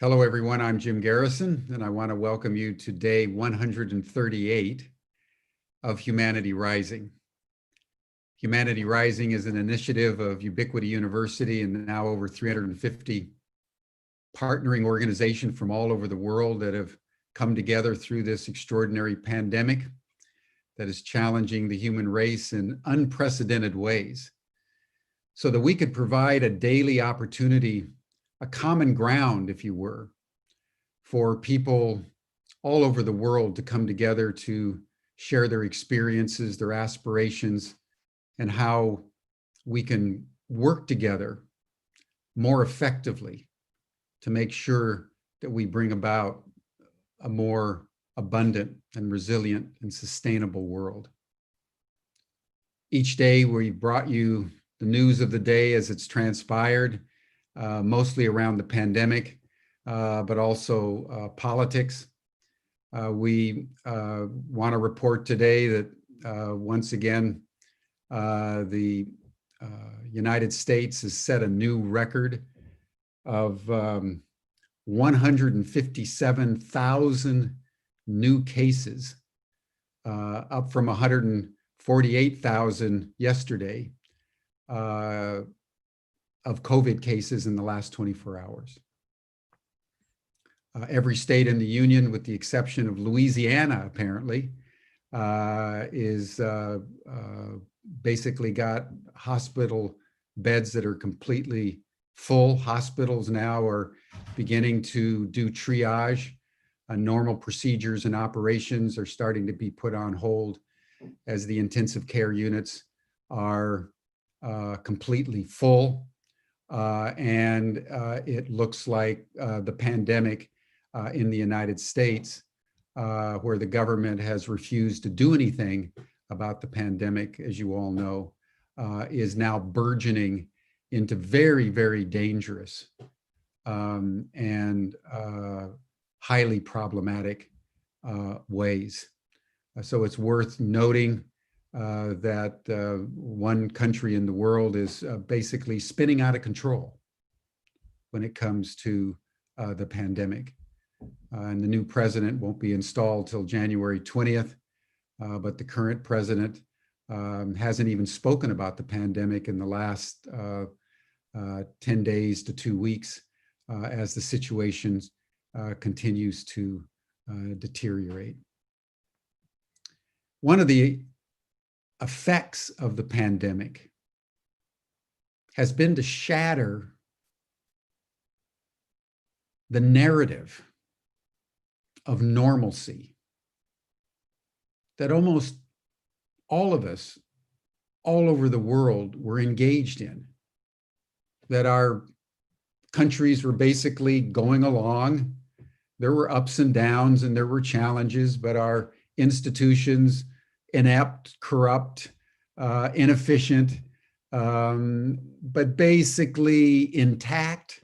Hello, everyone. I'm Jim Garrison, and I want to welcome you to day 138 of Humanity Rising. Humanity Rising is an initiative of Ubiquity University and now over 350 partnering organizations from all over the world that have come together through this extraordinary pandemic that is challenging the human race in unprecedented ways, so that we could provide a daily opportunity, a common ground, if you were, for people all over the world to come together to share their experiences, their aspirations, and how we can work together more effectively to make sure that we bring about a more abundant and resilient and sustainable world. Each day we brought you the news of the day as it's transpired, mostly around the pandemic, but also politics. We want to report today that once again, the United States has set a new record of 157,000 new cases, up from 148,000 yesterday, of COVID cases in the last 24 hours. Every state in the union, with the exception of Louisiana, apparently, is basically got hospital beds that are completely full. Hospitals now are beginning to do triage. Normal procedures and operations are starting to be put on hold as the intensive care units are completely full. And it looks like the pandemic in the United States, where the government has refused to do anything about the pandemic, as you all know, is now burgeoning into very, very dangerous and highly problematic ways. So it's worth noting that one country in the world is basically spinning out of control when it comes to the pandemic. And the new president won't be installed till January 20th, but the current president hasn't even spoken about the pandemic in the last 10 days to 2 weeks as the situation continues to deteriorate. One of the effects of the pandemic has been to shatter the narrative of normalcy that almost all of us all over the world were engaged in, that our countries were basically going along. There were ups and downs and there were challenges, but our institutions, inept, corrupt, inefficient, but basically intact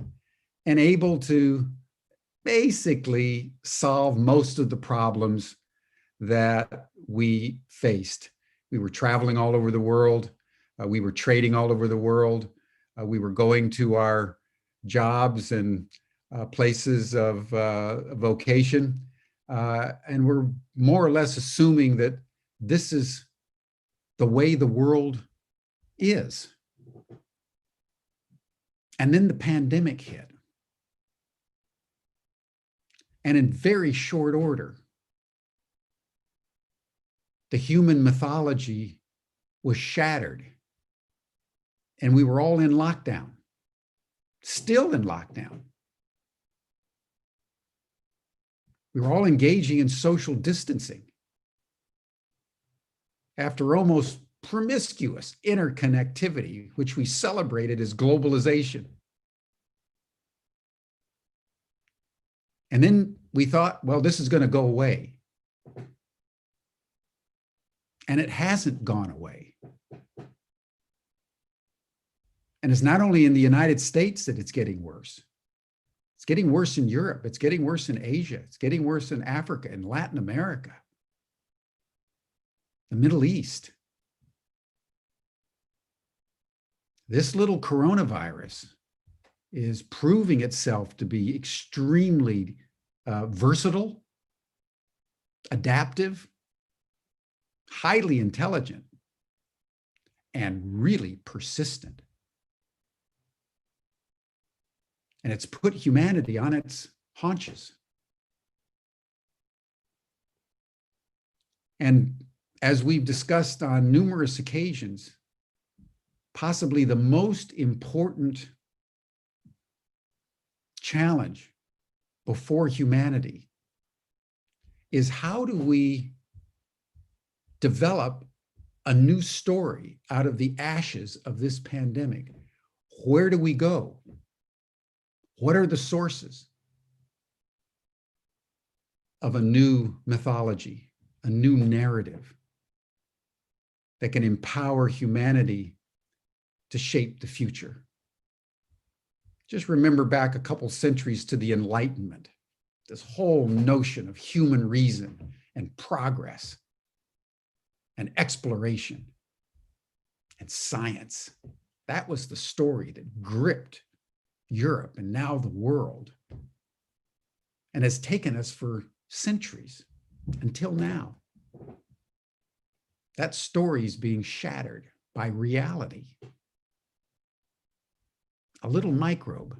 and able to basically solve most of the problems that we faced. We were traveling all over the world. We were trading all over the world. We were going to our jobs and places of vocation. And we're more or less assuming that this is the way the world is. And then the pandemic hit. And in very short order, the human mythology was shattered. And we were all in lockdown, still in lockdown. We were all engaging in social distancing after almost promiscuous interconnectivity, which we celebrated as globalization. And then we thought, well, this is going to go away. And it hasn't gone away. And it's not only in the United States that it's getting worse. It's getting worse in Europe. It's getting worse in Asia. It's getting worse in Africa and Latin America, the Middle East. This little coronavirus is proving itself to be extremely versatile, adaptive, highly intelligent, and really persistent. And it's put humanity on its haunches. And as we've discussed on numerous occasions, possibly the most important challenge before humanity is how do we develop a new story out of the ashes of this pandemic? Where do we go? What are the sources of a new mythology, a new narrative that can empower humanity to shape the future? Just remember back a couple centuries to the Enlightenment, this whole notion of human reason and progress and exploration and science. That was the story that gripped Europe and now the world, and has taken us for centuries until now. That story is being shattered by reality. A little microbe.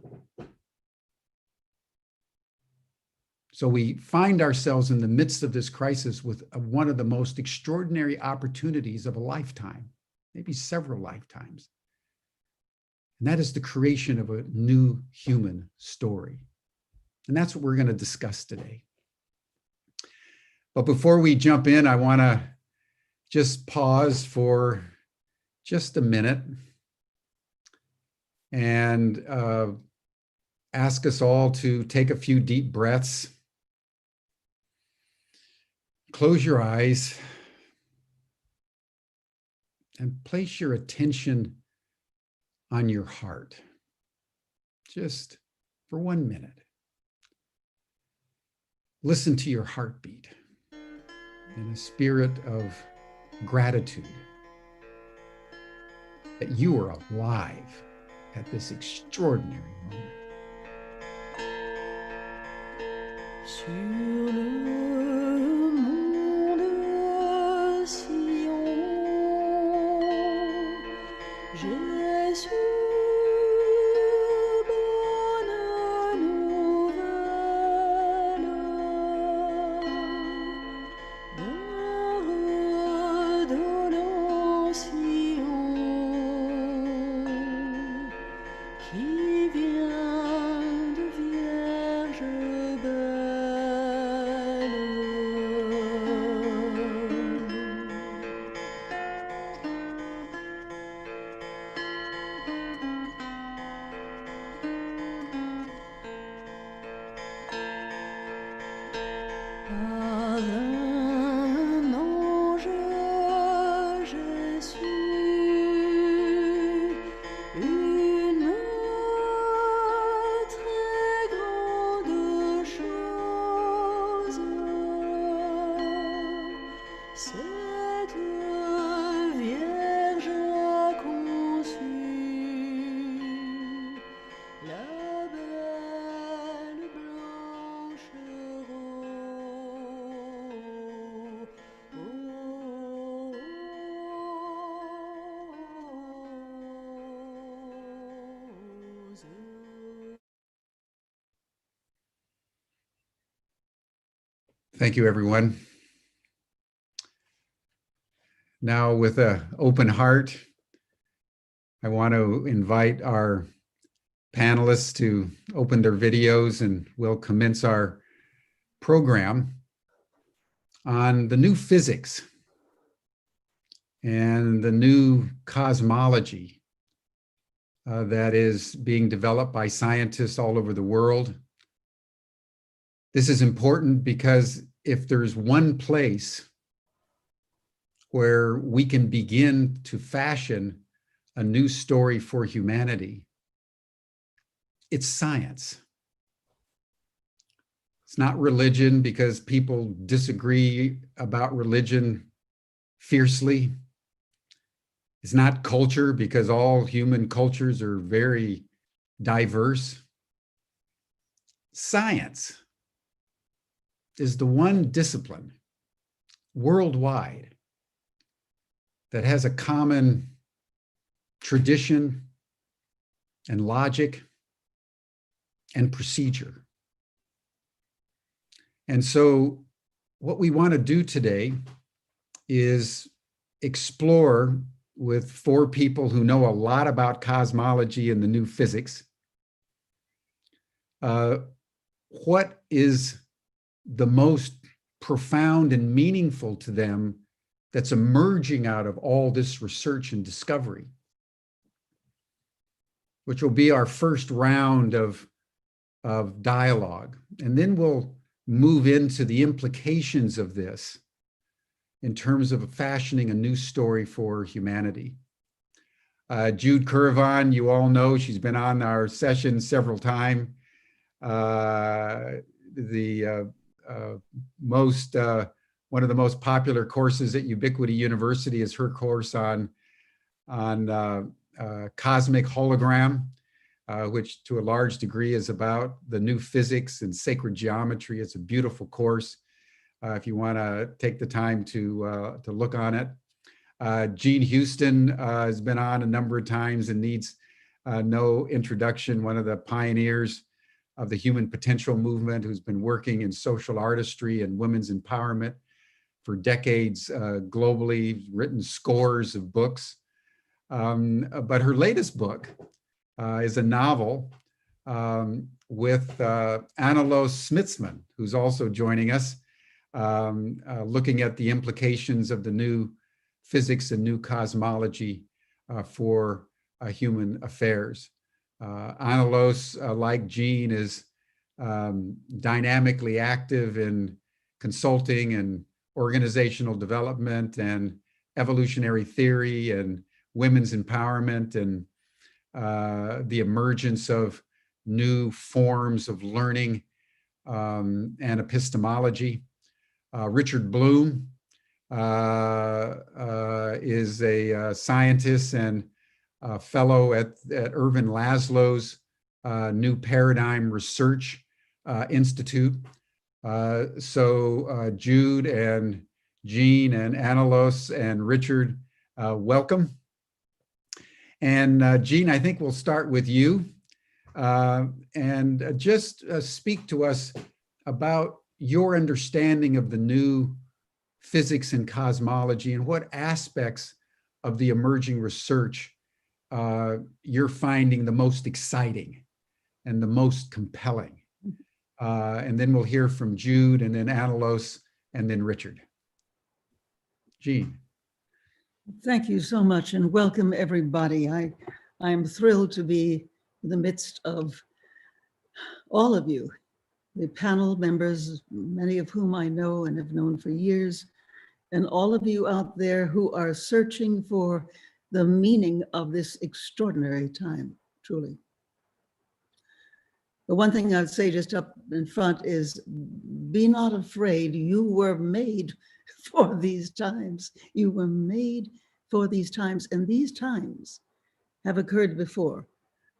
So we find ourselves in the midst of this crisis with one of the most extraordinary opportunities of a lifetime, maybe several lifetimes. And that is the creation of a new human story. And that's what we're going to discuss today. But before we jump in, I want to just pause for just a minute and ask us all to take a few deep breaths. Close your eyes and place your attention on your heart, just for 1 minute. Listen to your heartbeat in a spirit of gratitude that you are alive at this extraordinary moment. Sur le monde sillon, j'ai su bonne nouvelle d'un redonnant sillon qui vient de Vierge belle. Par un ange, j'ai su une très grande chose. Cette Vierge a conçu la belle blanche rose. Thank you, everyone. Now, with an open heart, I want to invite our panelists to open their videos, and we'll commence our program on the new physics and the new cosmology that is being developed by scientists all over the world. This is important because if there's one place where we can begin to fashion a new story for humanity, it's science. It's not religion, because people disagree about religion fiercely. It's not culture, because all human cultures are very diverse. Science is the one discipline worldwide that has a common tradition and logic and procedure. And so what we want to do today is explore with four people who know a lot about cosmology and the new physics, what is the most profound and meaningful to them that's emerging out of all this research and discovery, which will be our first round of dialogue. And then we'll move into the implications of this in terms of fashioning a new story for humanity. Jude Curvon, you all know, she's been on our session several times. One of the most popular courses at Ubiquity University is her course on cosmic hologram, which to a large degree is about the new physics and sacred geometry. It's a beautiful course if you want to take the time to look on it. Gene Houston has been on a number of times and needs no introduction, one of the pioneers of the human potential movement, who's been working in social artistry and women's empowerment for decades globally, written scores of books. But her latest book is a novel with Anilos Smitsman, who's also joining us, looking at the implications of the new physics and new cosmology for human affairs. Anilos, like Gene, is dynamically active in consulting and organizational development and evolutionary theory and women's empowerment and the emergence of new forms of learning and epistemology. Richard Bloom is a scientist and a fellow at Irvin Laszlo's New Paradigm Research Institute. So Jude and Gene and Anilos and Richard, welcome. And Gene, I think we'll start with you and just speak to us about your understanding of the new physics and cosmology and what aspects of the emerging research you're finding the most exciting and the most compelling. And then we'll hear from Jude and then Anilos and then Richard. Gene. Thank you so much and welcome everybody. I'm thrilled to be in the midst of all of you, the panel members, many of whom I know and have known for years, and all of you out there who are searching for the meaning of this extraordinary time, truly. The one thing I'd say just up in front is be not afraid. You were made for these times. You were made for these times, and these times have occurred before.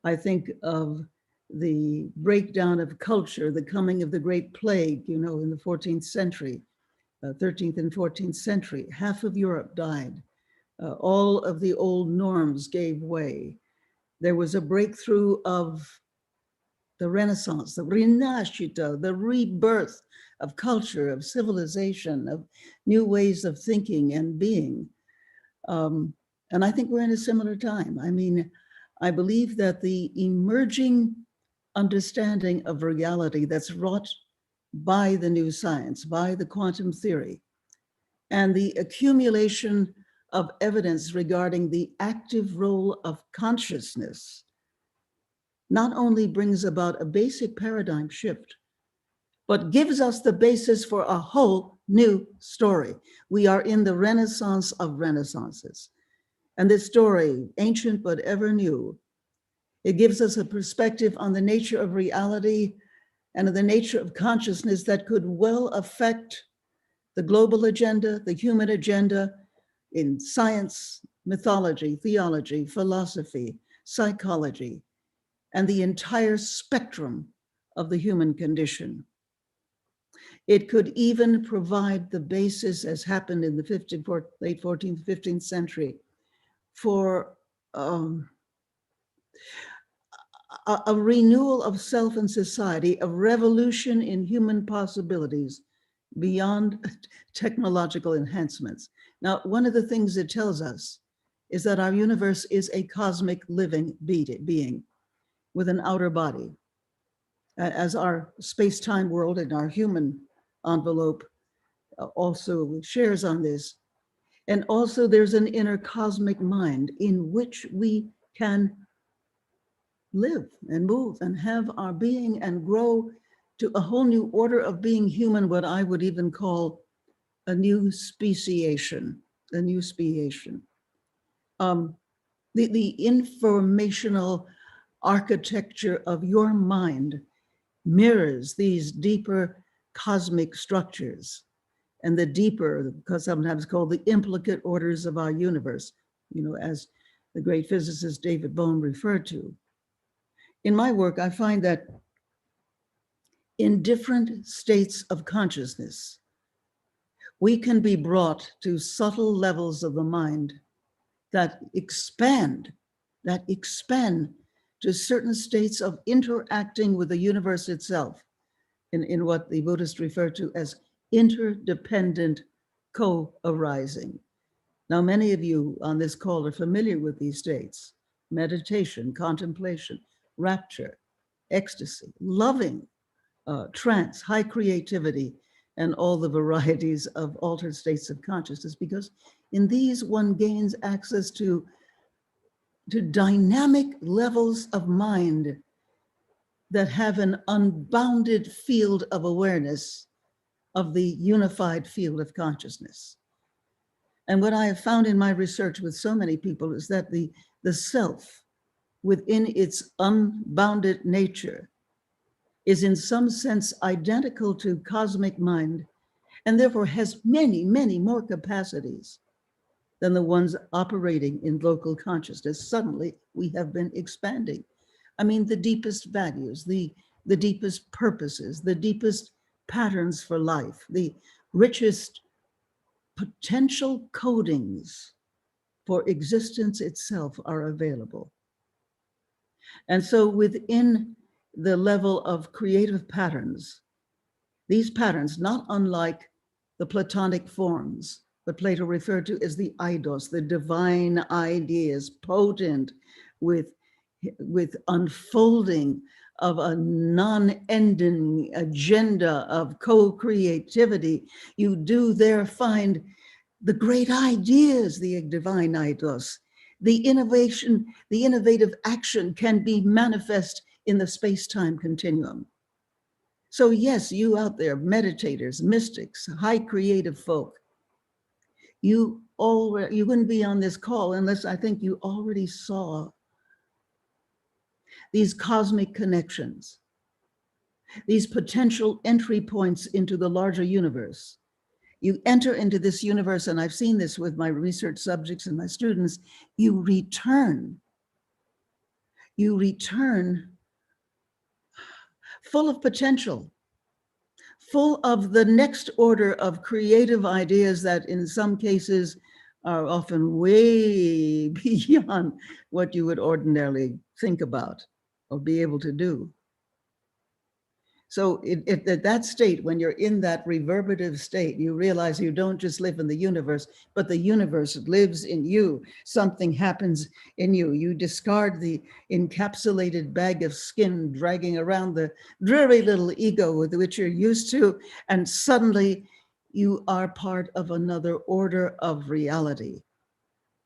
I think of the breakdown of culture, the coming of the Great Plague, you know, in the 14th century, 13th and 14th century. Half of Europe died. All of the old norms gave way. There was a breakthrough of the Renaissance, the rinascita, the rebirth of culture, of civilization, of new ways of thinking and being. And I think we're in a similar time. I mean, I believe that the emerging understanding of reality that's wrought by the new science, by the quantum theory, and the accumulation of evidence regarding the active role of consciousness not only brings about a basic paradigm shift, but gives us the basis for a whole new story. We are in the Renaissance of Renaissances. And this story, ancient but ever new, it gives us a perspective on the nature of reality and of the nature of consciousness that could well affect the global agenda, the human agenda in science, mythology, theology, philosophy, psychology, and the entire spectrum of the human condition. It could even provide the basis, as happened in the late 14th, 15th century, for a renewal of self and society, a revolution in human possibilities beyond technological enhancements. Now, one of the things it tells us is that our universe is a cosmic living being with an outer body. As our space-time world and our human envelope also shares on this. And also there's an inner cosmic mind in which we can live and move and have our being and grow to a whole new order of being human, what I would even call a new speciation, a new speciation. The informational architecture of your mind mirrors these deeper cosmic structures and the deeper, because sometimes called the implicate orders of our universe, you know, as the great physicist David Bohm referred to. In my work, I find that in different states of consciousness, we can be brought to subtle levels of the mind that expand to certain states of interacting with the universe itself in what the Buddhists refer to as interdependent co-arising. Now, many of you on this call are familiar with these states: meditation, contemplation, rapture, ecstasy, loving, trance, high creativity, and all the varieties of altered states of consciousness, because in these one gains access to dynamic levels of mind that have an unbounded field of awareness of the unified field of consciousness. And what I have found in my research with so many people is that the self within its unbounded nature is in some sense identical to cosmic mind, and therefore has many, many more capacities than the ones operating in local consciousness. Suddenly, we have been expanding. I mean, the deepest values, the deepest purposes, the deepest patterns for life, the richest potential codings for existence itself are available. And so within the level of creative patterns, these patterns, not unlike the Platonic forms, what Plato referred to as the eidos, the divine ideas, potent with unfolding of a non-ending agenda of co-creativity, you do there find the great ideas, the divine eidos. The innovation, the innovative action can be manifest in the space-time continuum. So yes, you out there, meditators, mystics, high creative folk, you wouldn't be on this call unless I think you already saw these cosmic connections, these potential entry points into the larger universe. You enter into this universe, and I've seen this with my research subjects and my students, you return full of potential, full of the next order of creative ideas that in some cases are often way beyond what you would ordinarily think about or be able to do. So at that state, when you're in that reverberative state, you realize you don't just live in the universe, but the universe lives in you. Something happens in you. You discard the encapsulated bag of skin dragging around the dreary little ego with which you're used to, and suddenly you are part of another order of reality.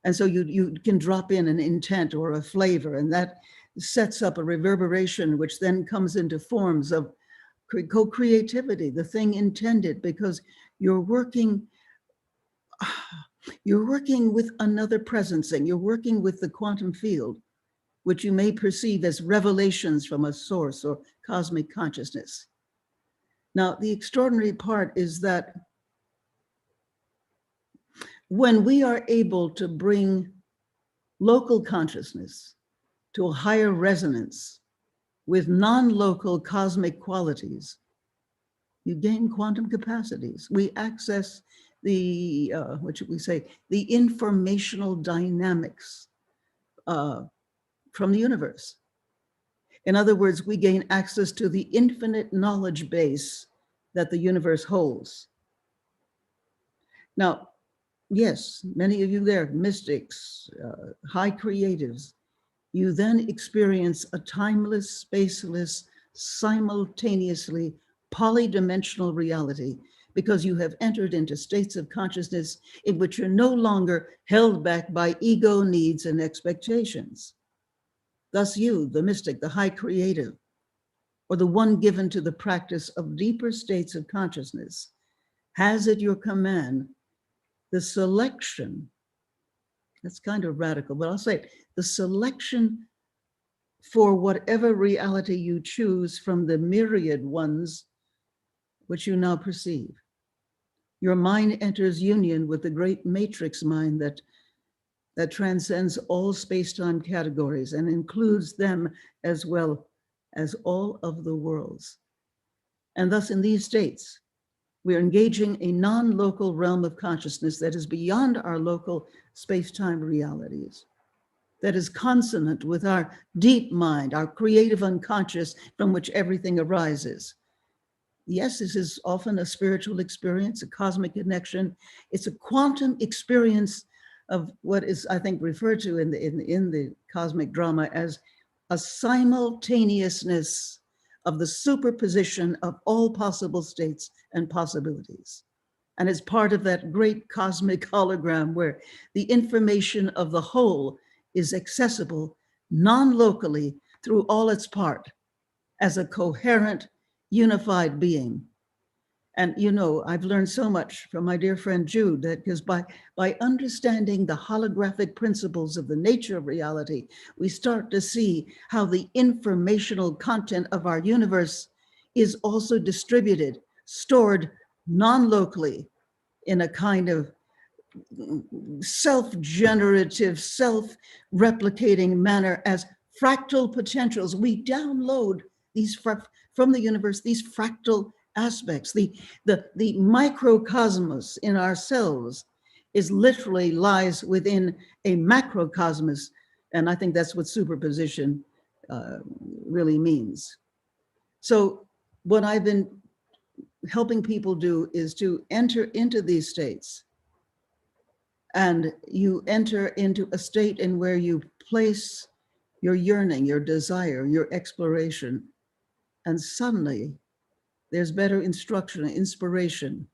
And so you can drop in an intent or a flavor, and that sets up a reverberation, which then comes into forms of co-creativity, the thing intended, because you're working with another presencing, you're working with the quantum field, which you may perceive as revelations from a source or cosmic consciousness. Now, the extraordinary part is that when we are able to bring local consciousness to a higher resonance with non-local cosmic qualities, you gain quantum capacities. We access the, what should we say, the informational dynamics from the universe. In other words, we gain access to the infinite knowledge base that the universe holds. Now, yes, many of you there, mystics, high creatives, you then experience a timeless, spaceless, simultaneously polydimensional reality, because you have entered into states of consciousness in which you're no longer held back by ego needs and expectations. Thus you, the mystic, the high creative, or the one given to the practice of deeper states of consciousness, has at your command the selection, that's kind of radical, but I'll say it, the selection for whatever reality you choose from the myriad ones which you now perceive. Your mind enters union with the great matrix mind that transcends all space-time categories and includes them as well as all of the worlds. And thus in these states, we're engaging a non-local realm of consciousness that is beyond our local space-time realities, that is consonant with our deep mind, our creative unconscious from which everything arises. Yes, this is often a spiritual experience, a cosmic connection. It's a quantum experience of what is, I think, referred to in the cosmic drama as a simultaneousness of the superposition of all possible states and possibilities. And it's part of that great cosmic hologram where the information of the whole is accessible non-locally through all its part as a coherent, unified being. And you know, I've learned so much from my dear friend Jude, that because by understanding the holographic principles of the nature of reality, we start to see how the informational content of our universe is also distributed, stored non-locally in a kind of self-generative, self-replicating manner as fractal potentials. We download these from the universe, these fractal aspects. The microcosmos in ourselves is literally lies within a macrocosmos. And I think that's what superposition really means. So what I've been helping people do is to enter into these states. And you enter into a state in where you place your yearning, your desire, your exploration, and suddenly there's better instruction and inspiration,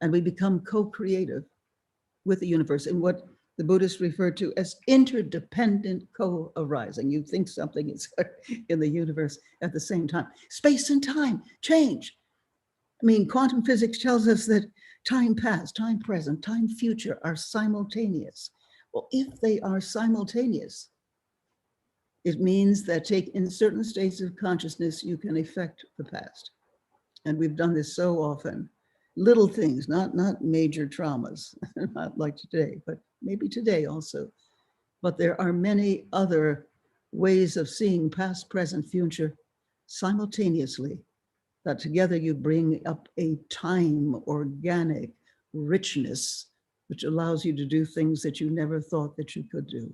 and we become co-creative with the universe in what the Buddhists refer to as interdependent co-arising. You think something is in the universe at the same time. Space and time change. I mean, quantum physics tells us that time past, time present, time future are simultaneous. Well, if they are simultaneous, it means that in certain states of consciousness, you can affect the past. And we've done this so often. Little things, not major traumas, not like today, but maybe today also. But there are many other ways of seeing past, present, future simultaneously, that together you bring up a time organic richness, which allows you to do things that you never thought that you could do.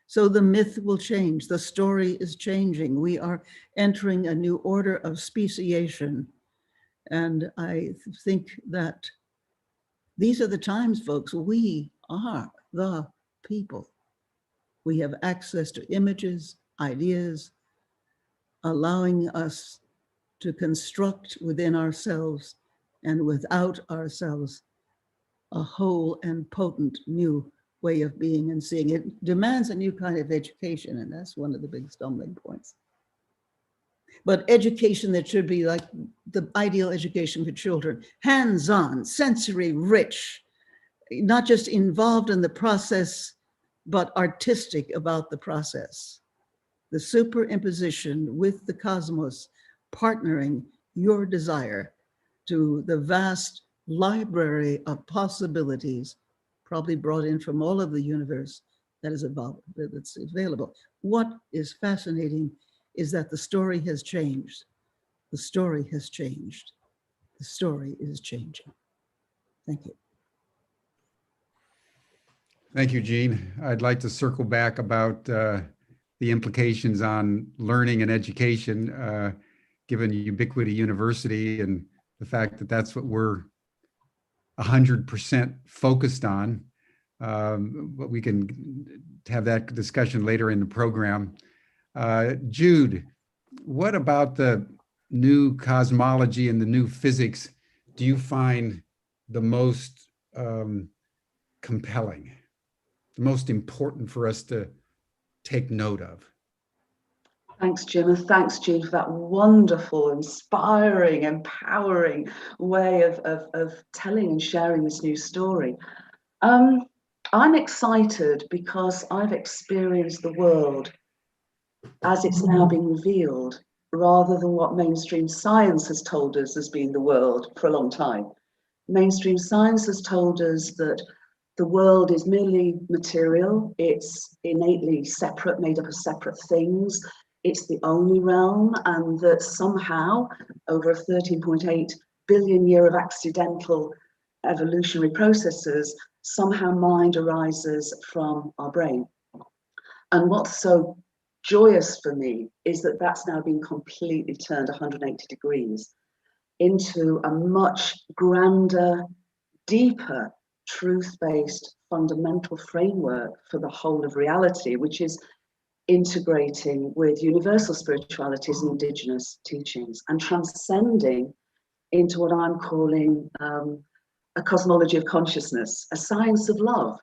So the myth will change, the story is changing. We are entering a new order of speciation. And I think that these are the times, folks, we are the people. We have access to images, ideas, allowing us to construct within ourselves and without ourselves a whole and potent new way of being and seeing. It demands a new kind of education, and that's one of the big stumbling points. But education that should be like the ideal education for children, hands-on, sensory rich, not just involved in the process, but artistic about the process. The superimposition with the cosmos, partnering your desire to the vast library of possibilities, probably brought in from all of the universe that is that's available. What is fascinating is that the story has changed. The story has changed. The story is changing. Thank you. Thank you, Jean. I'd like to circle back about the implications on learning and education, given Ubiquity University and the fact that that's what we're 100% focused on. But we can have that discussion later in the program. Jude, what about the new cosmology and the new physics do you find the most compelling, the most important for us to take note of? Thanks, Jim, and thanks, Jean, for that wonderful, inspiring, empowering way of telling and sharing this new story. I'm excited because I've experienced the world as it's now been revealed, rather than what mainstream science has told us has been the world for a long time. Mainstream science has told us that the world is merely material, it's innately separate, made up of separate things, it's the only realm, and that somehow, over a 13.8 billion year of accidental evolutionary processes, somehow mind arises from our brain. And what's so joyous for me is that that's now been completely turned 180 degrees into a much grander, deeper, truth-based fundamental framework for the whole of reality, which is integrating with universal spiritualities and indigenous teachings and transcending into what I'm calling a cosmology of consciousness, a science of love,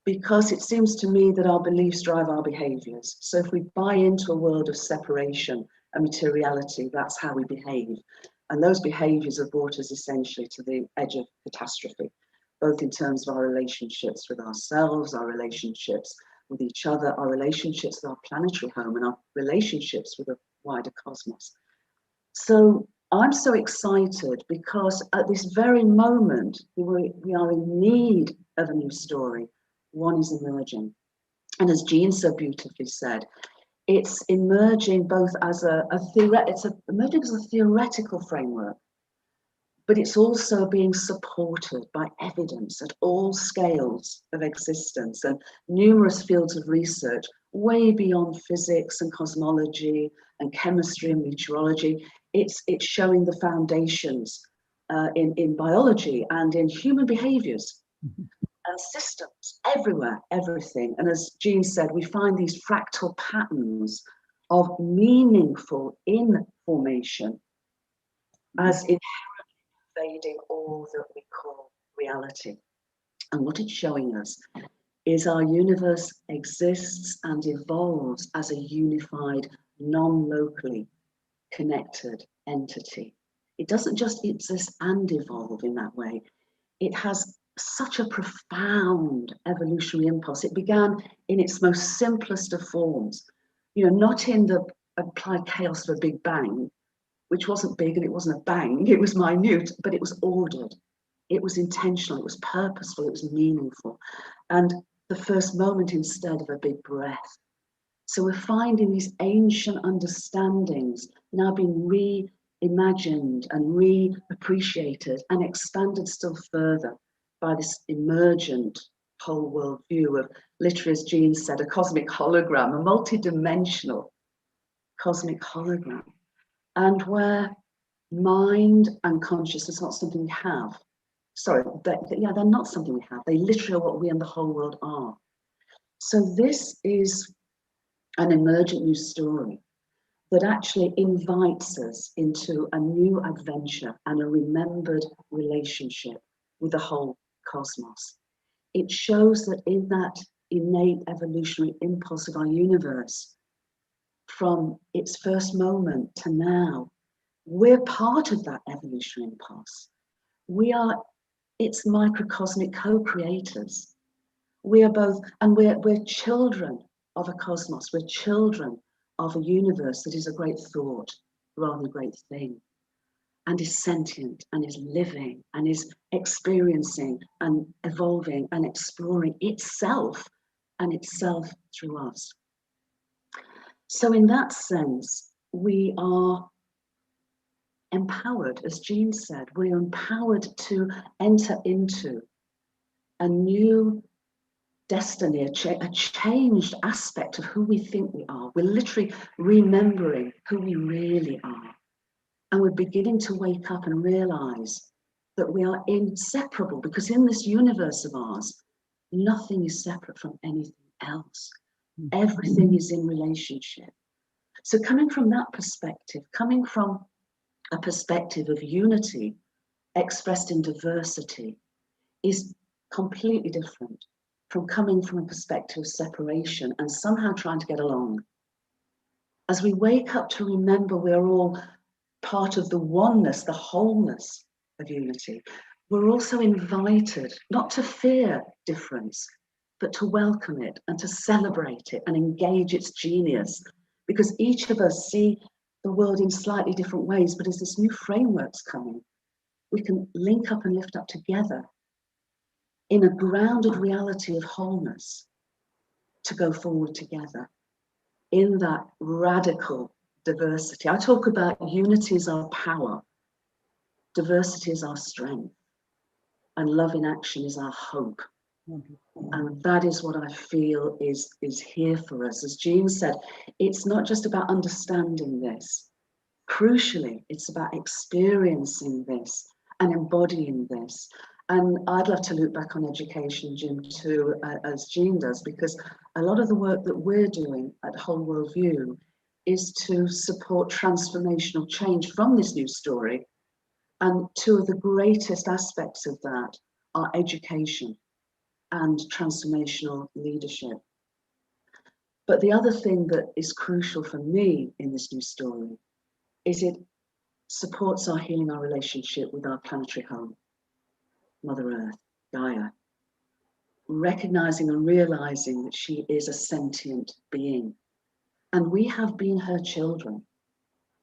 because it seems to me that our beliefs drive our behaviors. So if we buy into a world of separation and materiality, that's how we behave. And those behaviors have brought us essentially to the edge of catastrophe, both in terms of our relationships with ourselves, our relationships with each other, our relationships with our planetary home, and our relationships with the wider cosmos. So I'm so excited because at this very moment, we are in need of a new story. One is emerging. And as Jean so beautifully said, it's emerging both as emerging as a theoretical framework, but it's also being supported by evidence at all scales of existence and numerous fields of research way beyond physics and cosmology and chemistry and meteorology. It's showing the foundations in biology and in human behaviors and systems everywhere, everything. And as Jean said, we find these fractal patterns of meaningful information as inherently pervading all that we call reality. And what it's showing us is our universe exists and evolves as a unified, non-locally connected entity. It doesn't just exist and evolve in that way. It has such a profound evolutionary impulse. It began in its most simplest of forms, not in the applied chaos of a big bang, which wasn't big and it wasn't a bang, it was minute, but it was ordered. It was intentional, it was purposeful, it was meaningful. And the first moment instead of a big breath. So we're finding these ancient understandings now being reimagined and reappreciated and expanded still further by this emergent whole world view of, literally as Jean said, a cosmic hologram, a multi-dimensional cosmic hologram, and where mind and consciousness are not something we have. Sorry, they're not something we have. They literally are what we and the whole world are. So this is an emergent new story that actually invites us into a new adventure and a remembered relationship with the whole cosmos. It shows that in that innate evolutionary impulse of our universe, from its first moment to now, we're part of that evolutionary impulse. We are its microcosmic co-creators. We are both, and we're children of a cosmos. We're children of a universe that is a great thought rather than a great thing, and is sentient and is living and is experiencing and evolving and exploring itself and itself through us. So in that sense, we are empowered, as Jean said, we're empowered to enter into a new destiny, a changed aspect of who we think we are. We're literally remembering who we really are. And we're beginning to wake up and realize that we are inseparable, because in this universe of ours, nothing is separate from anything else. Everything is in relationship. So coming from that perspective, coming from a perspective of unity expressed in diversity, is completely different from coming from a perspective of separation and somehow trying to get along. As we wake up to remember we're all part of the oneness, the wholeness of unity, we're also invited not to fear difference, but to welcome it and to celebrate it and engage its genius, because each of us see the world in slightly different ways. But as this new framework's coming, we can link up and lift up together in a grounded reality of wholeness to go forward together in that radical diversity. I talk about unity as our power, diversity is our strength, and love in action is our hope. And that is what I feel is here for us. As Jean said, it's not just about understanding this. Crucially, it's about experiencing this and embodying this. And I'd love to look back on education, Jim, too, as Jean does, because a lot of the work that we're doing at Whole Worldview is to support transformational change from this new story. And two of the greatest aspects of that are education and transformational leadership. But the other thing that is crucial for me in this new story is it supports our healing our relationship with our planetary home, Mother Earth, Gaia, recognizing and realizing that she is a sentient being. And we have been her children.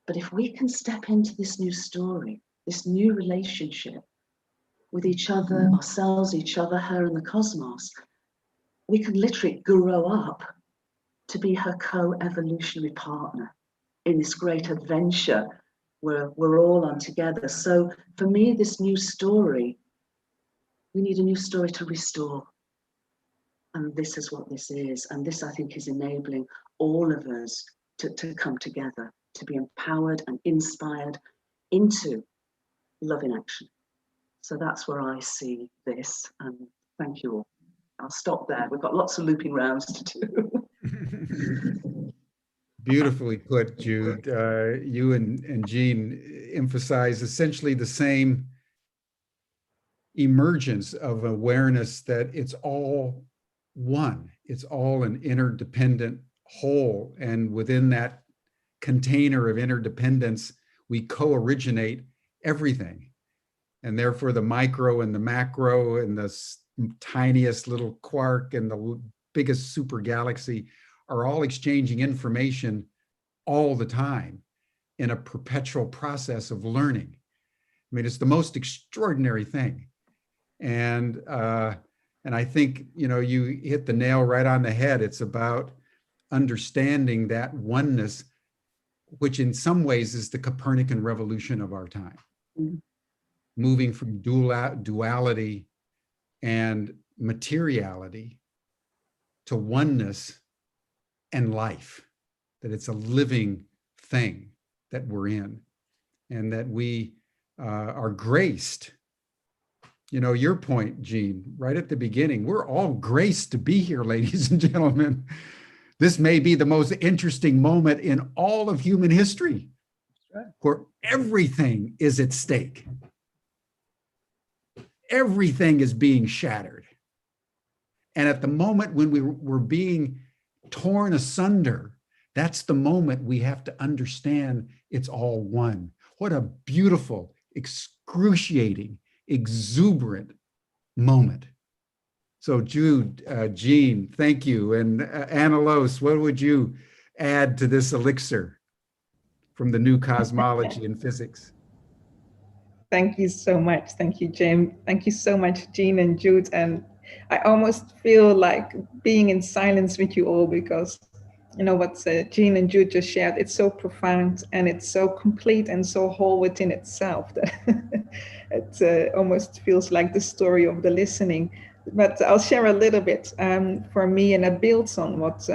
But if we can step into this new story, this new relationship with each other, ourselves, each other, her and the cosmos, we can literally grow up to be her co-evolutionary partner in this great adventure where we're all on together. So for me, this new story, we need a new story to restore. And this is what this is. And this, I think, is enabling all of us to come together, to be empowered and inspired into love in action. So that's where I see this. And thank you all. I'll stop there. We've got lots of looping rounds to do. Beautifully put, Jude. You and Jean emphasize essentially the same emergence of awareness that it's all one. It's all an interdependent whole. And within that container of interdependence, we co-originate everything. And therefore the micro and the macro and the tiniest little quark and the biggest super galaxy are all exchanging information all the time in a perpetual process of learning. I mean, it's the most extraordinary thing. And I think, you know, you hit the nail right on the head. It's about understanding that oneness, which in some ways is the Copernican revolution of our time. Mm-hmm. Moving from duality and materiality to oneness and life, that it's a living thing that we're in, and that we are graced. You know, your point, Jean, right at the beginning, we're all graced to be here, ladies and gentlemen. This may be the most interesting moment in all of human history, where everything is at stake. Everything is being shattered. And at the moment when we're being torn asunder, that's the moment we have to understand it's all one. What a beautiful, excruciating, exuberant moment. So Jude, Jean, thank you. And Analos, what would you add to this elixir from the new cosmology and physics? Thank you so much. Thank you, Jim. Thank you so much, Jean and Jude. And I almost feel like being in silence with you all, because you know, what Jean and Jude just shared, it's so profound and it's so complete and so whole within itself that it almost feels like the story of the listening. But I'll share a little bit for me, and it builds on what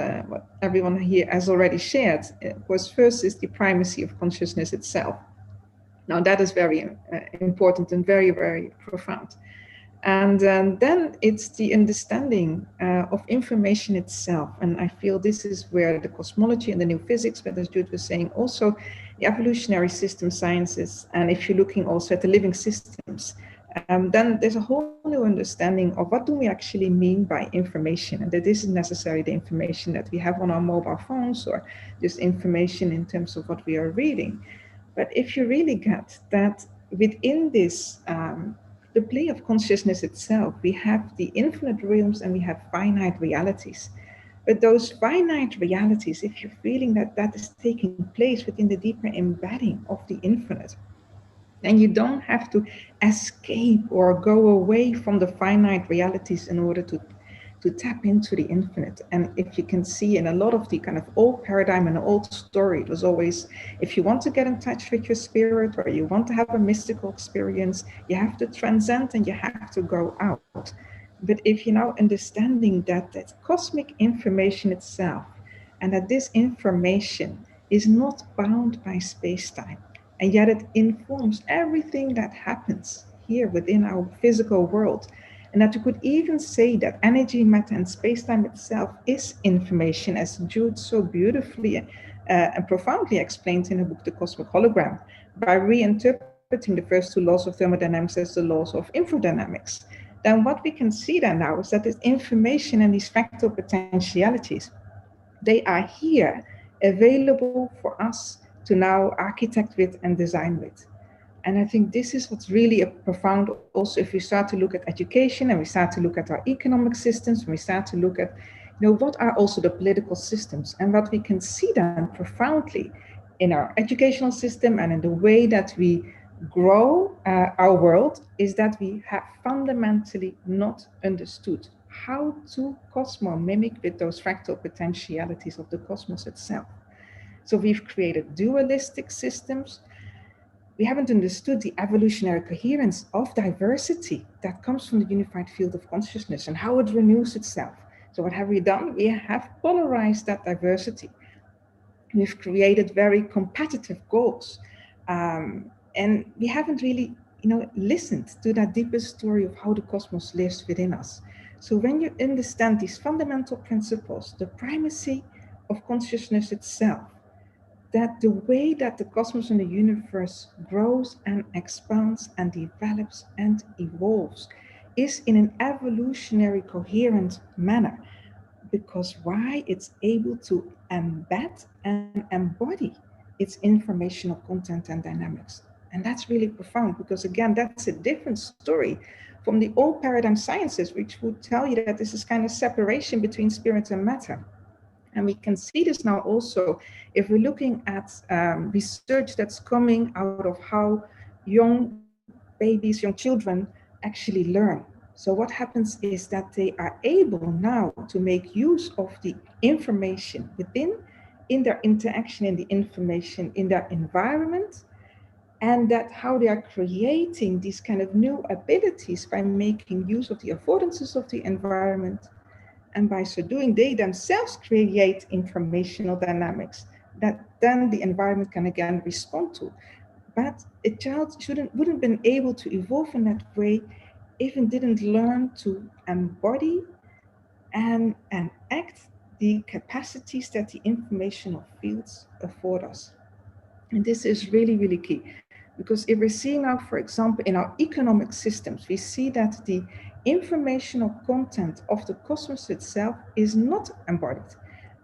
everyone here has already shared. It was first is the primacy of consciousness itself. Now that is very important and very, very profound. And then it's the understanding of information itself. And I feel this is where the cosmology and the new physics, but as Jude was saying, also the evolutionary system sciences, and if you're looking also at the living systems, then there's a whole new understanding of what do we actually mean by information. And that isn't necessarily the information that we have on our mobile phones or just information in terms of what we are reading. But if you really get that within this, the play of consciousness itself, we have the infinite realms and we have finite realities. But those finite realities, if you're feeling that that is taking place within the deeper embedding of the infinite, then you don't have to escape or go away from the finite realities in order to tap into the infinite. And if you can see in a lot of the kind of old paradigm and old story, it was always, if you want to get in touch with your spirit or you want to have a mystical experience, you have to transcend and you have to go out. But if you're now understanding that that cosmic information itself, and that this information is not bound by space-time, and yet it informs everything that happens here within our physical world, and that you could even say that energy, matter, and space-time itself is information, as Jude so beautifully and profoundly explained in her book, The Cosmic Hologram, by reinterpreting the first two laws of thermodynamics as the laws of infodynamics. Then what we can see then now is that this information and these fractal potentialities, they are here available for us to now architect with and design with. And I think this is what's really a profound, also if we start to look at education and we start to look at our economic systems, and we start to look at, you know, what are also the political systems, and what we can see then profoundly in our educational system and in the way that we grow our world is that we have fundamentally not understood how to mimic with those fractal potentialities of the cosmos itself. So we've created dualistic systems. We haven't understood the evolutionary coherence of diversity that comes from the unified field of consciousness and how it renews itself. So what have we done? We have polarized that diversity. We've created very competitive goals. And we haven't really, you know, listened to that deeper story of how the cosmos lives within us. So when you understand these fundamental principles, the primacy of consciousness itself, that the way that the cosmos and the universe grows and expands and develops and evolves is in an evolutionary coherent manner. Because why? It's able to embed and embody its informational content and dynamics. And that's really profound, because again, that's a different story from the old paradigm sciences, which would tell you that this is kind of separation between spirit and matter. And we can see this now also if we're looking at research that's coming out of how young babies, young children actually learn. So what happens is that they are able now to make use of the information in their interaction in the information in their environment, and that how they are creating these kind of new abilities by making use of the affordances of the environment. And by so doing, they themselves create informational dynamics that then the environment can again respond to. But a child wouldn't have been able to evolve in that way if it didn't learn to embody and act the capacities that the informational fields afford us. And this is really, really key. Because if we're seeing now, for example, in our economic systems, we see that the informational content of the cosmos itself is not embodied.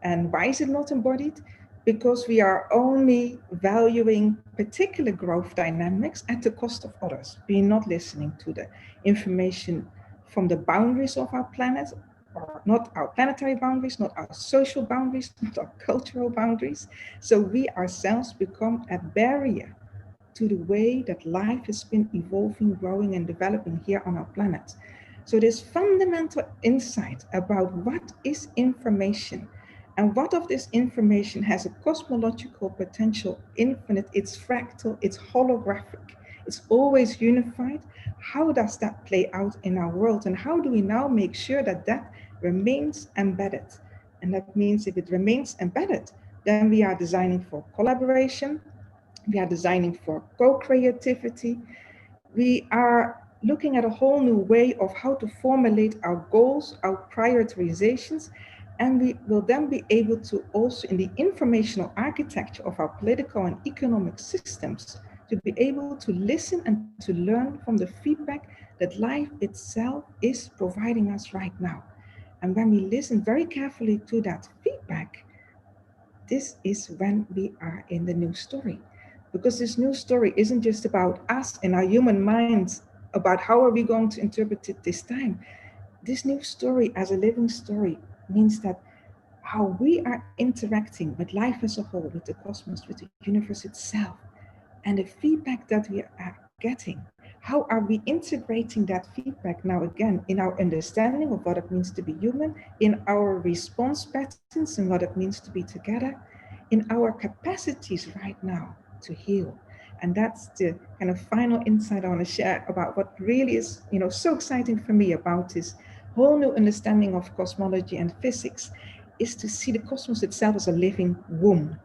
And why is it not embodied? Because we are only valuing particular growth dynamics at the cost of others. We're not listening to the information from the boundaries of our planet, or not our planetary boundaries, not our social boundaries, not our cultural boundaries. So we ourselves become a barrier to the way that life has been evolving, growing, and developing here on our planet. So this fundamental insight about what is information And what of this information has a cosmological potential infinite? It's fractal, it's holographic, it's always unified. How does that play out in our world? And how do we now make sure that that remains embedded? And that means if it remains embedded, then we are designing for collaboration, we are designing for co-creativity, we are looking at a whole new way of how to formulate our goals, our prioritizations, and we will then be able to also, in the informational architecture of our political and economic systems, to be able to listen and to learn from the feedback that life itself is providing us right now. And when we listen very carefully to that feedback, this is when we are in the new story. Because this new story isn't just about us and our human minds, about how are we going to interpret it this time. This new story as a living story means that how we are interacting with life as a whole, with the cosmos, with the universe itself, and the feedback that we are getting, how are we integrating that feedback now again in our understanding of what it means to be human, in our response patterns and what it means to be together, in our capacities right now to heal. And that's the kind of final insight I want to share about what really is, so exciting for me about this whole new understanding of cosmology and physics, is to see the cosmos itself as a living womb.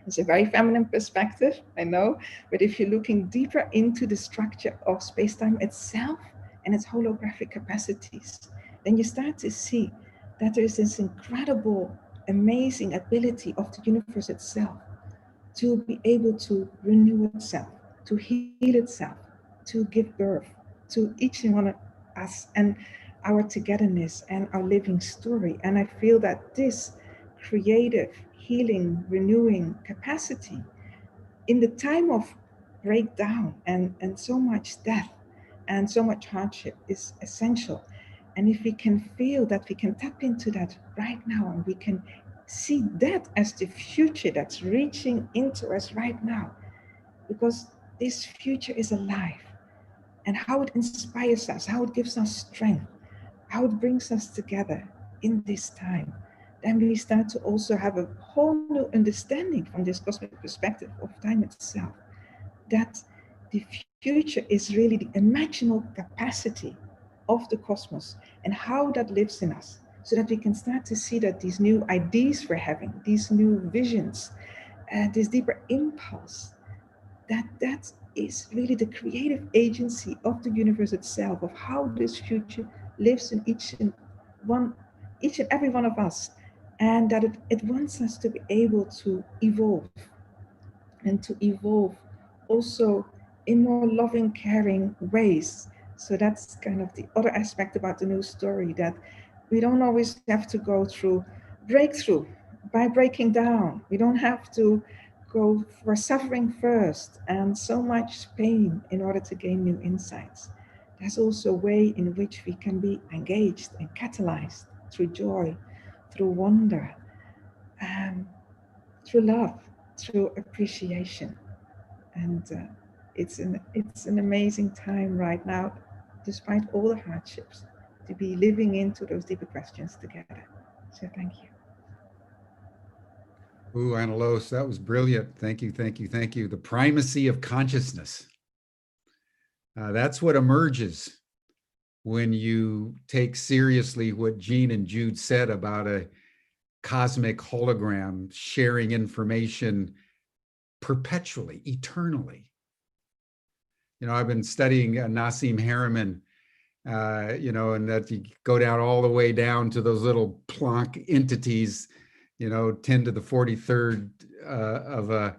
It's a very feminine perspective, I know, but if you're looking deeper into the structure of space-time itself and its holographic capacities, then you start to see that there is this incredible, amazing ability of the universe itself to be able to renew itself, to heal itself, to give birth to each and one of us and our togetherness and our living story. And I feel that this creative, healing, renewing capacity in the time of breakdown and so much death and so much hardship is essential. And if we can feel that, we can tap into that right now, and we can see that as the future that's reaching into us right now, because this future is alive, and how it inspires us, how it gives us strength, how it brings us together in this time, then we start to also have a whole new understanding from this cosmic perspective of time itself, that the future is really the imaginal capacity of the cosmos and how that lives in us, so that we can start to see that these new ideas we're having, these new visions, this deeper impulse, that is really the creative agency of the universe itself, of how this future lives in each and every one of us, and that it wants us to be able to evolve, and to evolve also in more loving, caring ways. So that's kind of the other aspect about the new story, that we don't always have to go through breakthrough by breaking down. We don't have to go for suffering first and so much pain in order to gain new insights. There's also a way in which we can be engaged and catalyzed through joy, through wonder, through love, through appreciation. And it's an amazing time right now, despite all the hardships, to be living into those deeper questions together. So thank you. Ooh, Annalos, that was brilliant. Thank you, thank you, thank you. The primacy of consciousness. That's what emerges when you take seriously what Jean and Jude said about a cosmic hologram sharing information perpetually, eternally. I've been studying Nassim Haramein, and that you go down all the way down to those little Planck entities, 10 to the 43rd of a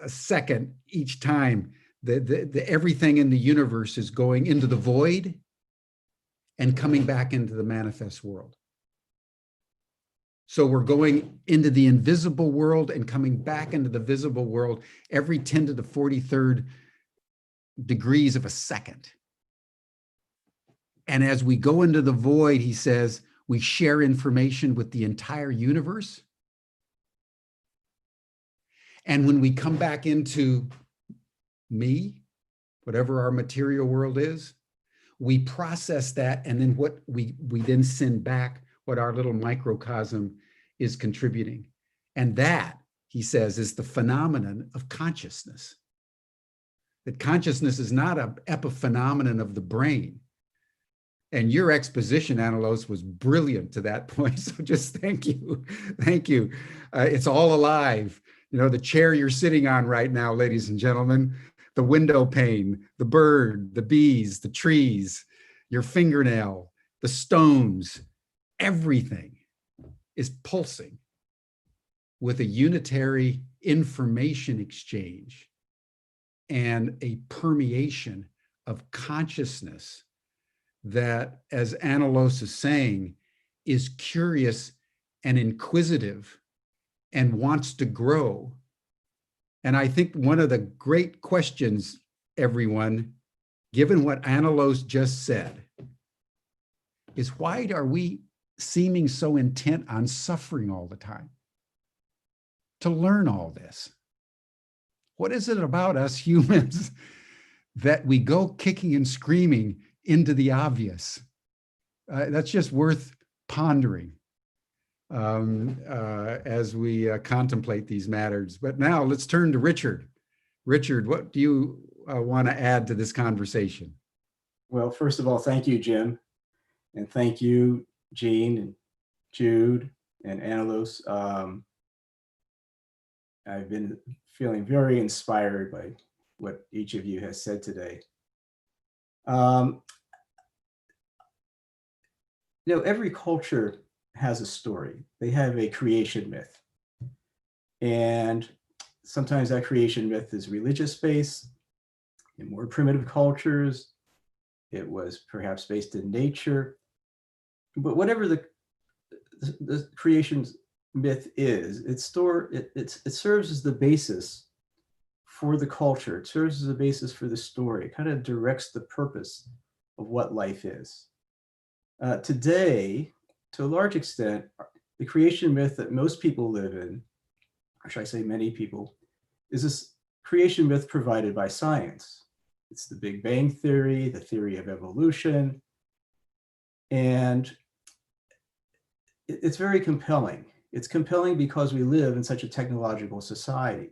second each time. The everything in the universe is going into the void and coming back into the manifest world. So we're going into the invisible world and coming back into the visible world every 10 to the 43rd degrees of a second. And as we go into the void, he says, we share information with the entire universe. And when we come back into me, whatever our material world is, we process that, and then what we then send back, what our little microcosm is contributing. And that, he says, is the phenomenon of consciousness. That consciousness is not an epiphenomenon of the brain. And your exposition, Anilos, was brilliant to that point. So just thank you. Thank you. It's all alive. You know, the chair you're sitting on right now, ladies and gentlemen, the window pane, the bird, the bees, the trees, your fingernail, the stones, everything is pulsing with a unitary information exchange and a permeation of consciousness that, as Anilos is saying, is curious and inquisitive and wants to grow. And I think one of the great questions, everyone, given what Anilos just said, is why are we seeming so intent on suffering all the time? To learn all this. What is it about us humans that we go kicking and screaming into the obvious? That's just worth pondering as we contemplate these matters. But now let's turn to Richard. Richard, what do you want to add to this conversation? Well, first of all, thank you, Jim. And thank you, Jean and Jude and Anilos. I've been feeling very inspired by what each of you has said today. Every culture has a story. They have a creation myth. And sometimes that creation myth is religious-based. In more primitive cultures, it was perhaps based in nature. But whatever the creation myth is, it serves as the basis for the culture. It serves as the basis for the story. It kind of directs the purpose of what life is. Today, to a large extent, the creation myth that most people live in, or should I say many people, is this creation myth provided by science. It's the Big Bang Theory, the theory of evolution, and it's very compelling. It's compelling because we live in such a technological society.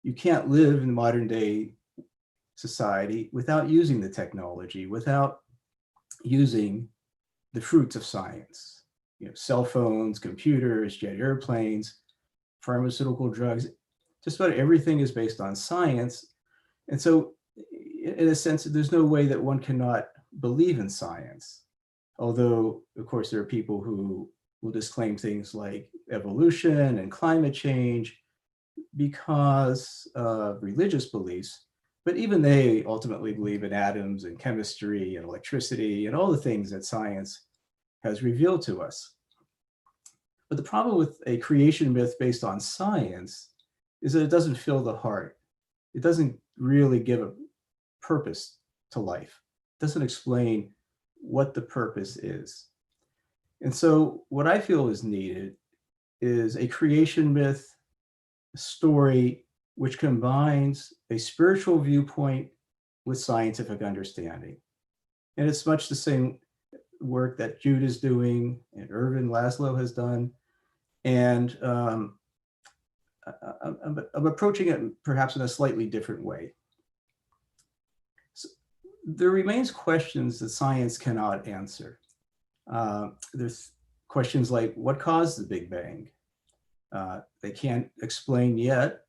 You can't live in modern day society without using the technology, without using the fruits of science. Cell phones, computers, jet airplanes, pharmaceutical drugs, just about everything is based on science. And so in a sense, there's no way that one cannot believe in science. Although, of course, there are people who will disclaim things like evolution and climate change because of religious beliefs, but even they ultimately believe in atoms and chemistry and electricity and all the things that science has revealed to us. But the problem with a creation myth based on science is that it doesn't fill the heart. It doesn't really give a purpose to life. It doesn't explain what the purpose is. And so what I feel is needed is a creation myth story which combines a spiritual viewpoint with scientific understanding. And it's much the same work that Jude is doing and Ervin Laszlo has done. And I'm approaching it perhaps in a slightly different way. So there remains questions that science cannot answer. There's questions like, what caused the Big Bang? They can't explain yet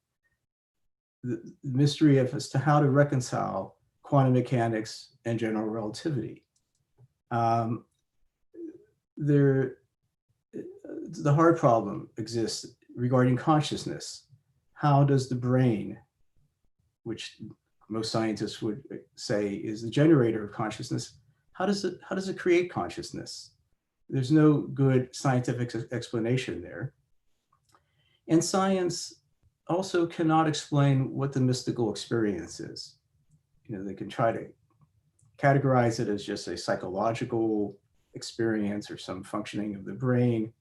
the mystery as to how to reconcile quantum mechanics and general relativity. The hard problem exists regarding consciousness. How does the brain, which most scientists would say is the generator of consciousness, how does it create consciousness? There's no good scientific explanation there. And science also cannot explain what the mystical experience is. They can try to categorize it as just a psychological experience or some functioning of the brain,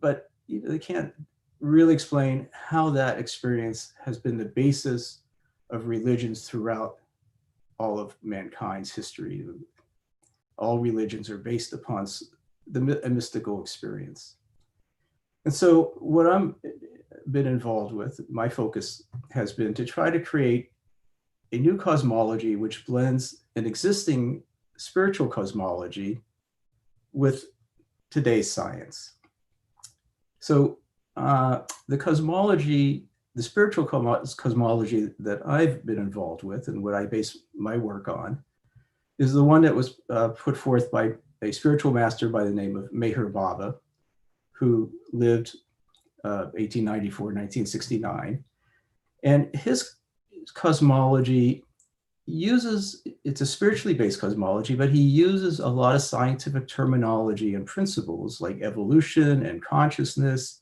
but they can't really explain how that experience has been the basis of religions throughout all of mankind's history. All religions are based upon a mystical experience. And so what I'm been involved with, my focus has been to try to create a new cosmology which blends an existing spiritual cosmology with today's science. So the cosmology, the spiritual cosmology that I've been involved with and what I base my work on is the one that was put forth by a spiritual master by the name of Meher Baba, who lived 1894, 1969. And his cosmology uses, it's a spiritually based cosmology, but he uses a lot of scientific terminology and principles like evolution and consciousness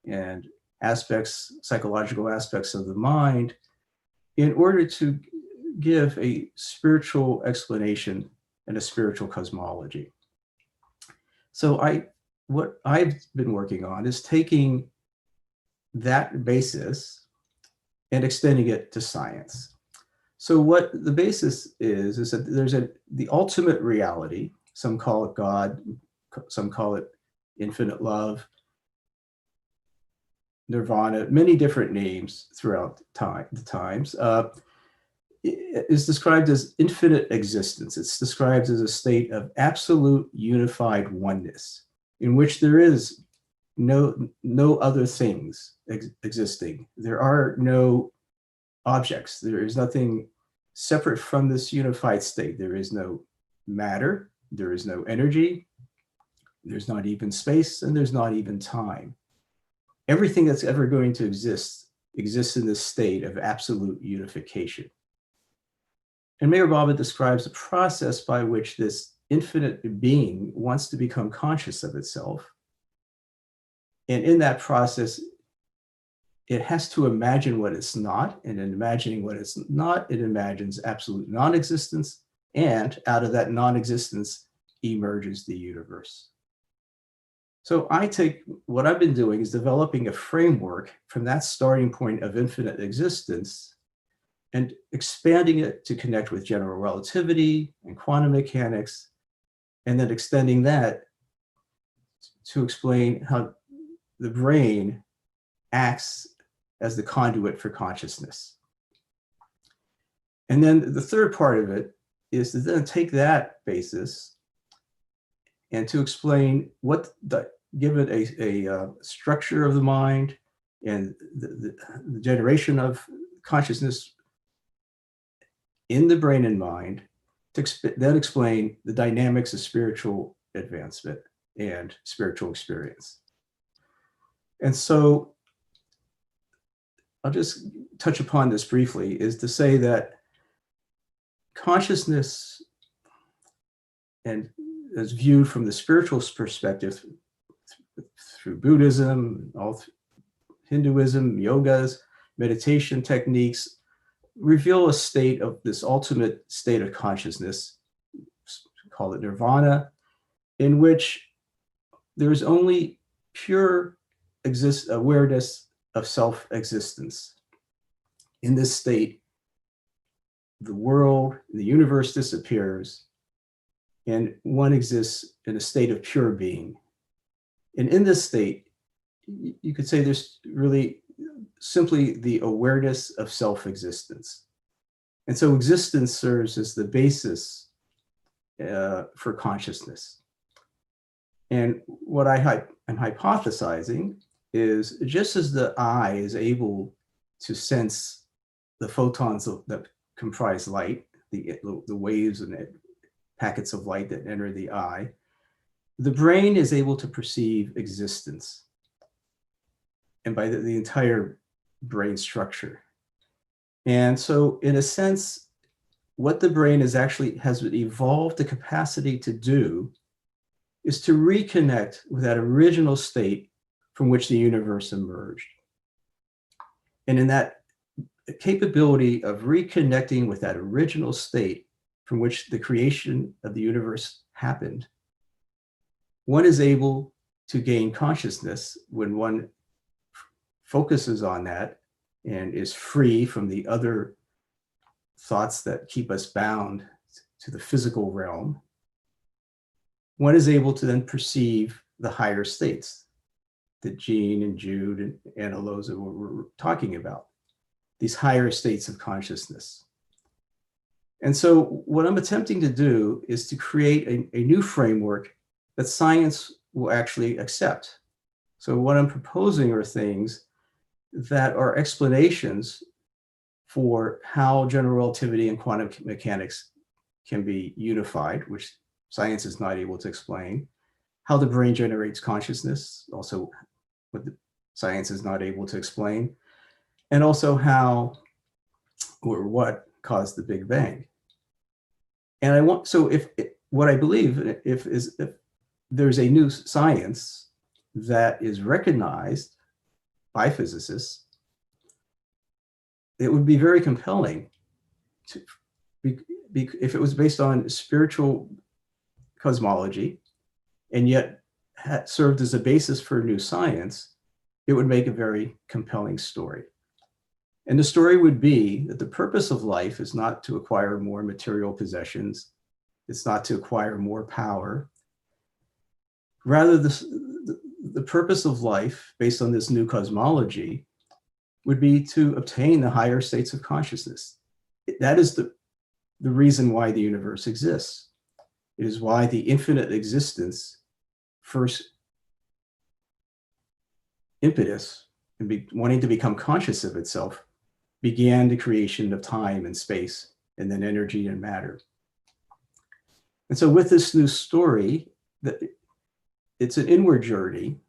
and aspects, psychological aspects of the mind, in order to give a spiritual explanation and a spiritual cosmology. So what I've been working on is taking that basis and extending it to science. So what the basis is that there's the ultimate reality. Some call it God, some call it infinite love, nirvana, many different names throughout the times. It is described as infinite existence. It's described as a state of absolute unified oneness in which there is no other things existing. There are no objects. There is nothing separate from this unified state. There is no matter. There is no energy. There's not even space, and there's not even time. Everything that's ever going to exist exists in this state of absolute unification. And Meher Baba describes a process by which this infinite being wants to become conscious of itself. And in that process, it has to imagine what it's not. And in imagining what it's not, it imagines absolute non-existence. And out of that non-existence emerges the universe. So what I've been doing is developing a framework from that starting point of infinite existence and expanding it to connect with general relativity and quantum mechanics, and then extending that to explain how the brain acts as the conduit for consciousness. And then the third part of it is to then take that basis and to explain give it a structure of the mind and the generation of consciousness in the brain and mind, to then explain the dynamics of spiritual advancement and spiritual experience. And so I'll just touch upon this briefly, is to say that consciousness, and as viewed from the spiritual perspective through Buddhism, Hinduism, yogas, meditation techniques, reveal a state of this ultimate state of consciousness, call it nirvana, in which there is only pure awareness of self-existence. In this state, the world, the universe disappears, and one exists in a state of pure being. And in this state, you could say there's really simply the awareness of self-existence. And so existence serves as the basis for consciousness. And what I'm hypothesizing is, just as the eye is able to sense the photons that comprise light, the waves and packets of light that enter the eye, the brain is able to perceive existence, and by the entire brain structure. And so in a sense, what the brain has evolved the capacity to do is to reconnect with that original state from which the universe emerged. And in that capability of reconnecting with that original state from which the creation of the universe happened, one is able to gain consciousness when one focuses on that and is free from the other thoughts that keep us bound to the physical realm. one is able to then perceive the higher states that Jean and Jude and Anna Loza were talking about, these higher states of consciousness. And so what I'm attempting to do is to create a new framework that science will actually accept. So what I'm proposing are things that are explanations for how general relativity and quantum mechanics can be unified, which science is not able to explain, how the brain generates consciousness, also what the science is not able to explain, and also how or what caused the Big Bang. And I want, so if what I believe if there's a new science that is recognized by physicists, it would be very compelling to if it was based on spiritual cosmology and yet had served as a basis for a new science, it would make a very compelling story. And the story would be that the purpose of life is not to acquire more material possessions. It's not to acquire more power. Rather, the purpose of life, based on this new cosmology, would be to obtain the higher states of consciousness. That is the reason why the universe exists. It is why the infinite existence first impetus and wanting to become conscious of itself began the creation of time and space, and then energy and matter. And so with this new story, it's an inward journey,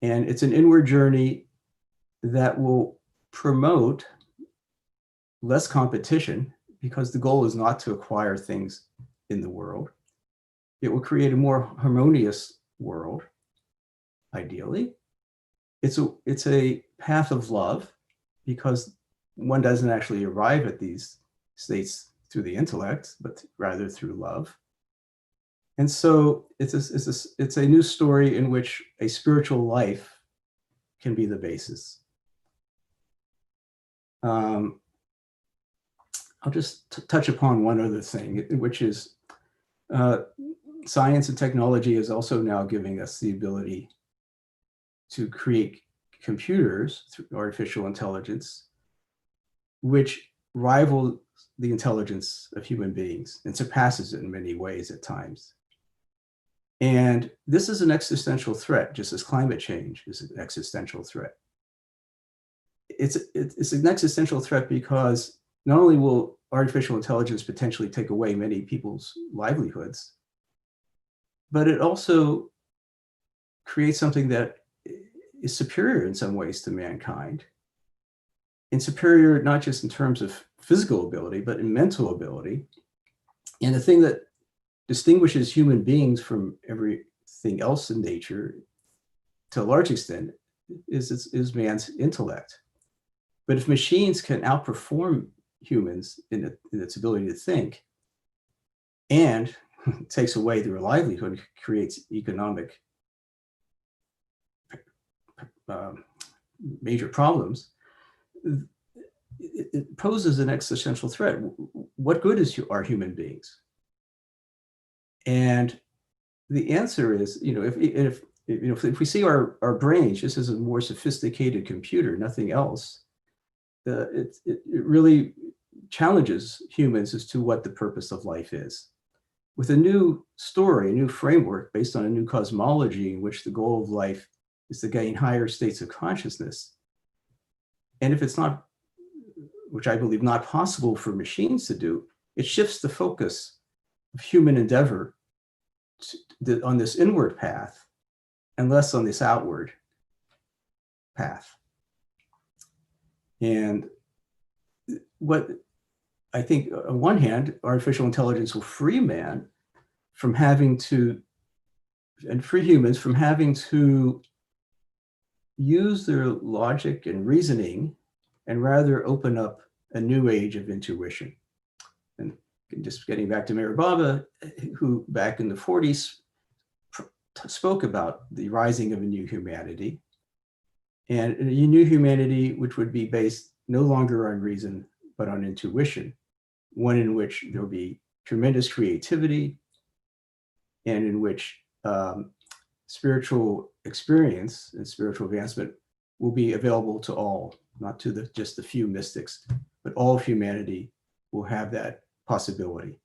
and it's an inward journey that will promote less competition, because the goal is not to acquire things in the world. It will create a more harmonious world, ideally. It's a path of love, because one doesn't actually arrive at these states through the intellect, but rather through love. And so it's a new story in which a spiritual life can be the basis. I'll just touch upon one other thing, which is science and technology is also now giving us the ability to create computers through artificial intelligence, which rival the intelligence of human beings and surpasses it in many ways at times. And this is an existential threat, just as climate change is an existential threat. It's an existential threat because not only will artificial intelligence potentially take away many people's livelihoods, but it also creates something that is superior in some ways to mankind, and superior not just in terms of physical ability, but in mental ability. And the thing that distinguishes human beings from everything else in nature, to a large extent, is man's intellect. But if machines can outperform humans in its ability to think, and takes away their livelihood, creates economic major problems, it poses an existential threat. What good are human beings? And the answer is, if we see our brains just as a more sophisticated computer, nothing else, it really challenges humans as to what the purpose of life is. With a new story, a new framework based on a new cosmology in which the goal of life is to gain higher states of consciousness. And if it's not, which I believe not possible for machines to do, it shifts the focus of human endeavor on this inward path and less on this outward path. And what I think, on one hand, artificial intelligence will free man from having to, and free humans from having to use their logic and reasoning, and rather open up a new age of intuition. And just getting back to Meher Baba, who back in the 40s spoke about the rising of a new humanity, and a new humanity which would be based no longer on reason, but on intuition, one in which there'll be tremendous creativity, and in which spiritual experience and spiritual advancement will be available to all, not to just the few mystics, but all of humanity will have that possibility.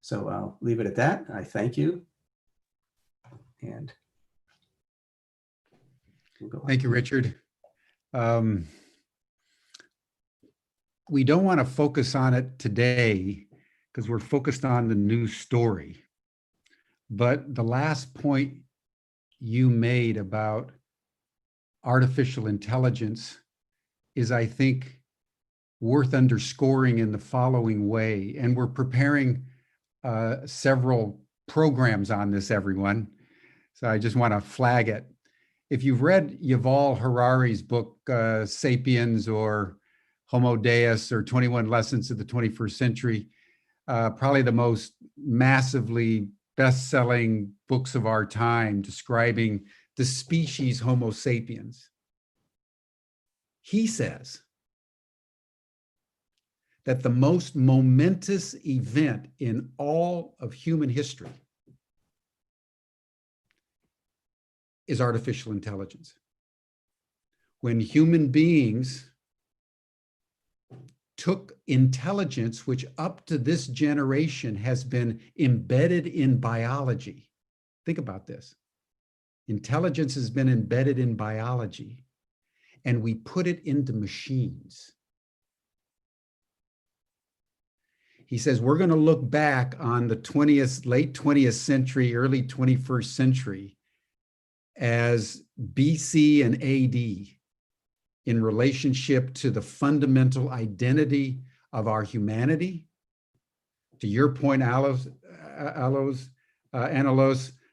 So I'll leave it at that. I thank you. And we'll go on. Thank you, Richard. We don't want to focus on it today because we're focused on the new story. But the last point you made about artificial intelligence is, I think, worth underscoring in the following way. And we're preparing several programs on this, everyone. So I just want to flag it. If you've read Yuval Harari's book, Sapiens, or Homo Deus, or 21 Lessons of the 21st Century, probably the most massively best-selling books of our time describing the species Homo sapiens. He says that the most momentous event in all of human history is artificial intelligence. When human beings took intelligence, which up to this generation has been embedded in biology. Think about this. Intelligence has been embedded in biology, and we put it into machines. He says, we're going to look back on the late 20th century, early 21st century as BC and AD in relationship to the fundamental identity of our humanity. To your point, Anelos,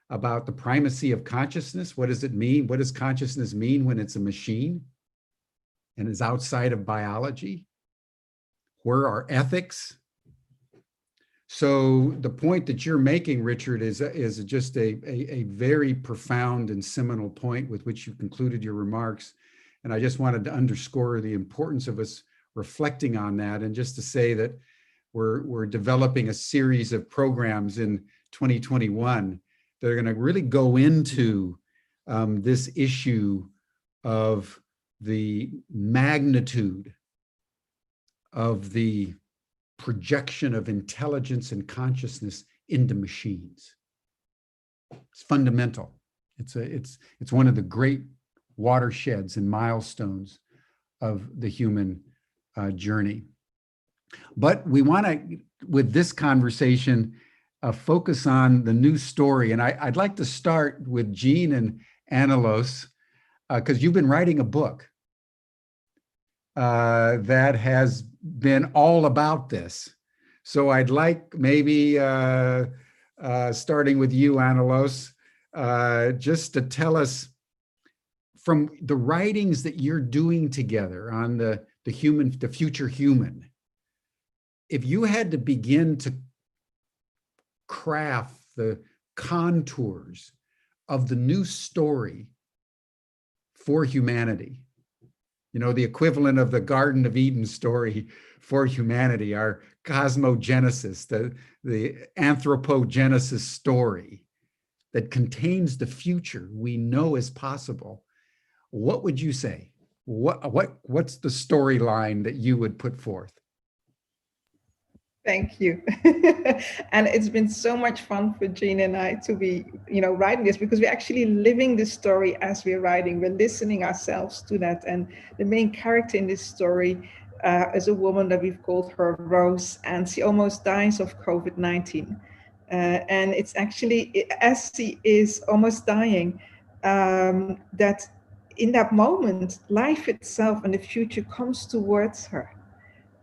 about the primacy of consciousness. What does it mean? What does consciousness mean when it's a machine and is outside of biology? Where are ethics? So the point that you're making, Richard, is just a very profound and seminal point with which you concluded your remarks. And I just wanted to underscore the importance of us reflecting on that, and just to say that we're developing a series of programs in 2021 that are going to really go into this issue of the magnitude of the projection of intelligence and consciousness into machines. It's fundamental. It's one of the great watersheds and milestones of the human journey. But we want to, with this conversation, focus on the new story. And I'd like to start with Jean and Anelos, because you've been writing a book that has been all about this. So I'd like maybe starting with you, Anelos, just to tell us from the writings that you're doing together on the future human, if you had to begin to craft the contours of the new story for humanity, you know, the equivalent of the Garden of Eden story for humanity, our cosmogenesis, the anthropogenesis story that contains the future we know is possible, what would you say? What's the storyline that you would put forth? Thank you. And it's been so much fun for Jean and I to be, writing this, because we're actually living the story as we're writing. We're listening ourselves to that. And the main character in this story is a woman that we've called her Rose, and she almost dies of COVID-19. And it's actually, as she is almost dying, that in that moment, life itself and the future comes towards her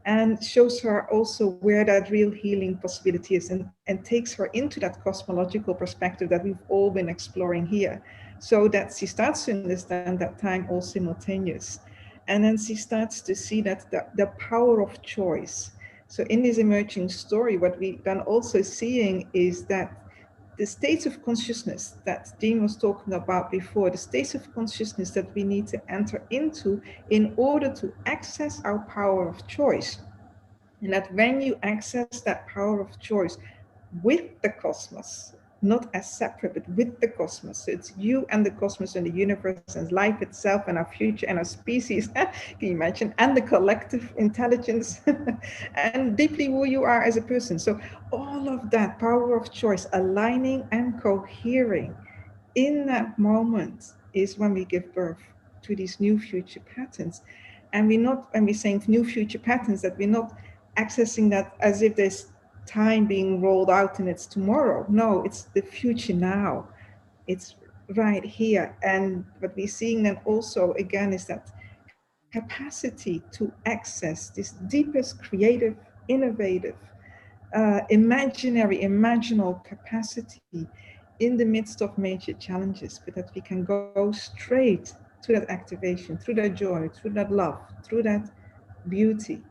and shows her also where that real healing possibility is, and takes her into that cosmological perspective that we've all been exploring here, so that she starts to understand that time all simultaneous. And then she starts to see that the power of choice. So in this emerging story, what we then also seeing is that the states of consciousness that Dean was talking about before, the states of consciousness that we need to enter into in order to access our power of choice. And that when you access that power of choice with the cosmos, not as separate, but with the cosmos. So it's you and the cosmos and the universe and life itself and our future and our species, can you imagine, and the collective intelligence and deeply who you are as a person. So all of that power of choice, aligning and cohering in that moment is when we give birth to these new future patterns. And we're not, when we're saying new future patterns, that we're not accessing that as if there's time being rolled out and it's tomorrow. No, it's the future now. It's right here. And what we're seeing then also again is that capacity to access this deepest creative, innovative, imaginal capacity in the midst of major challenges, but that we can go straight to that activation, through that joy, through that love, through that beauty.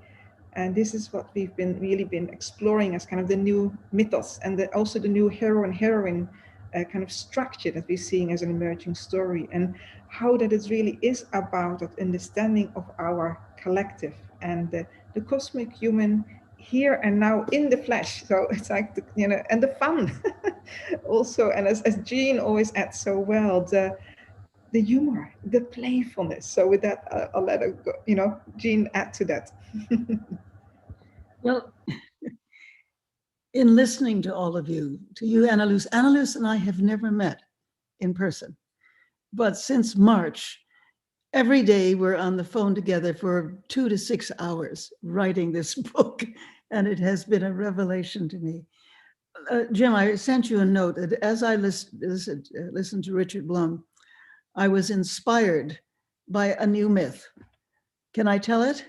And this is what we've really been exploring as kind of the new mythos and also the new hero and heroine kind of structure that we're seeing as an emerging story, and how that it really is about that understanding of our collective and the cosmic human here and now in the flesh. So it's like, and the fun also. And as Jean always adds so well, the humor, the playfulness. So with that, I'll let her go, Jean add to that. Well, in listening to all of you, to you, Annalise and I have never met in person, but since March, every day we're on the phone together for 2 to 6 hours writing this book, and it has been a revelation to me. Jim, I sent you a note that as I listened to Richard Blum, I was inspired by a new myth. Can I tell it?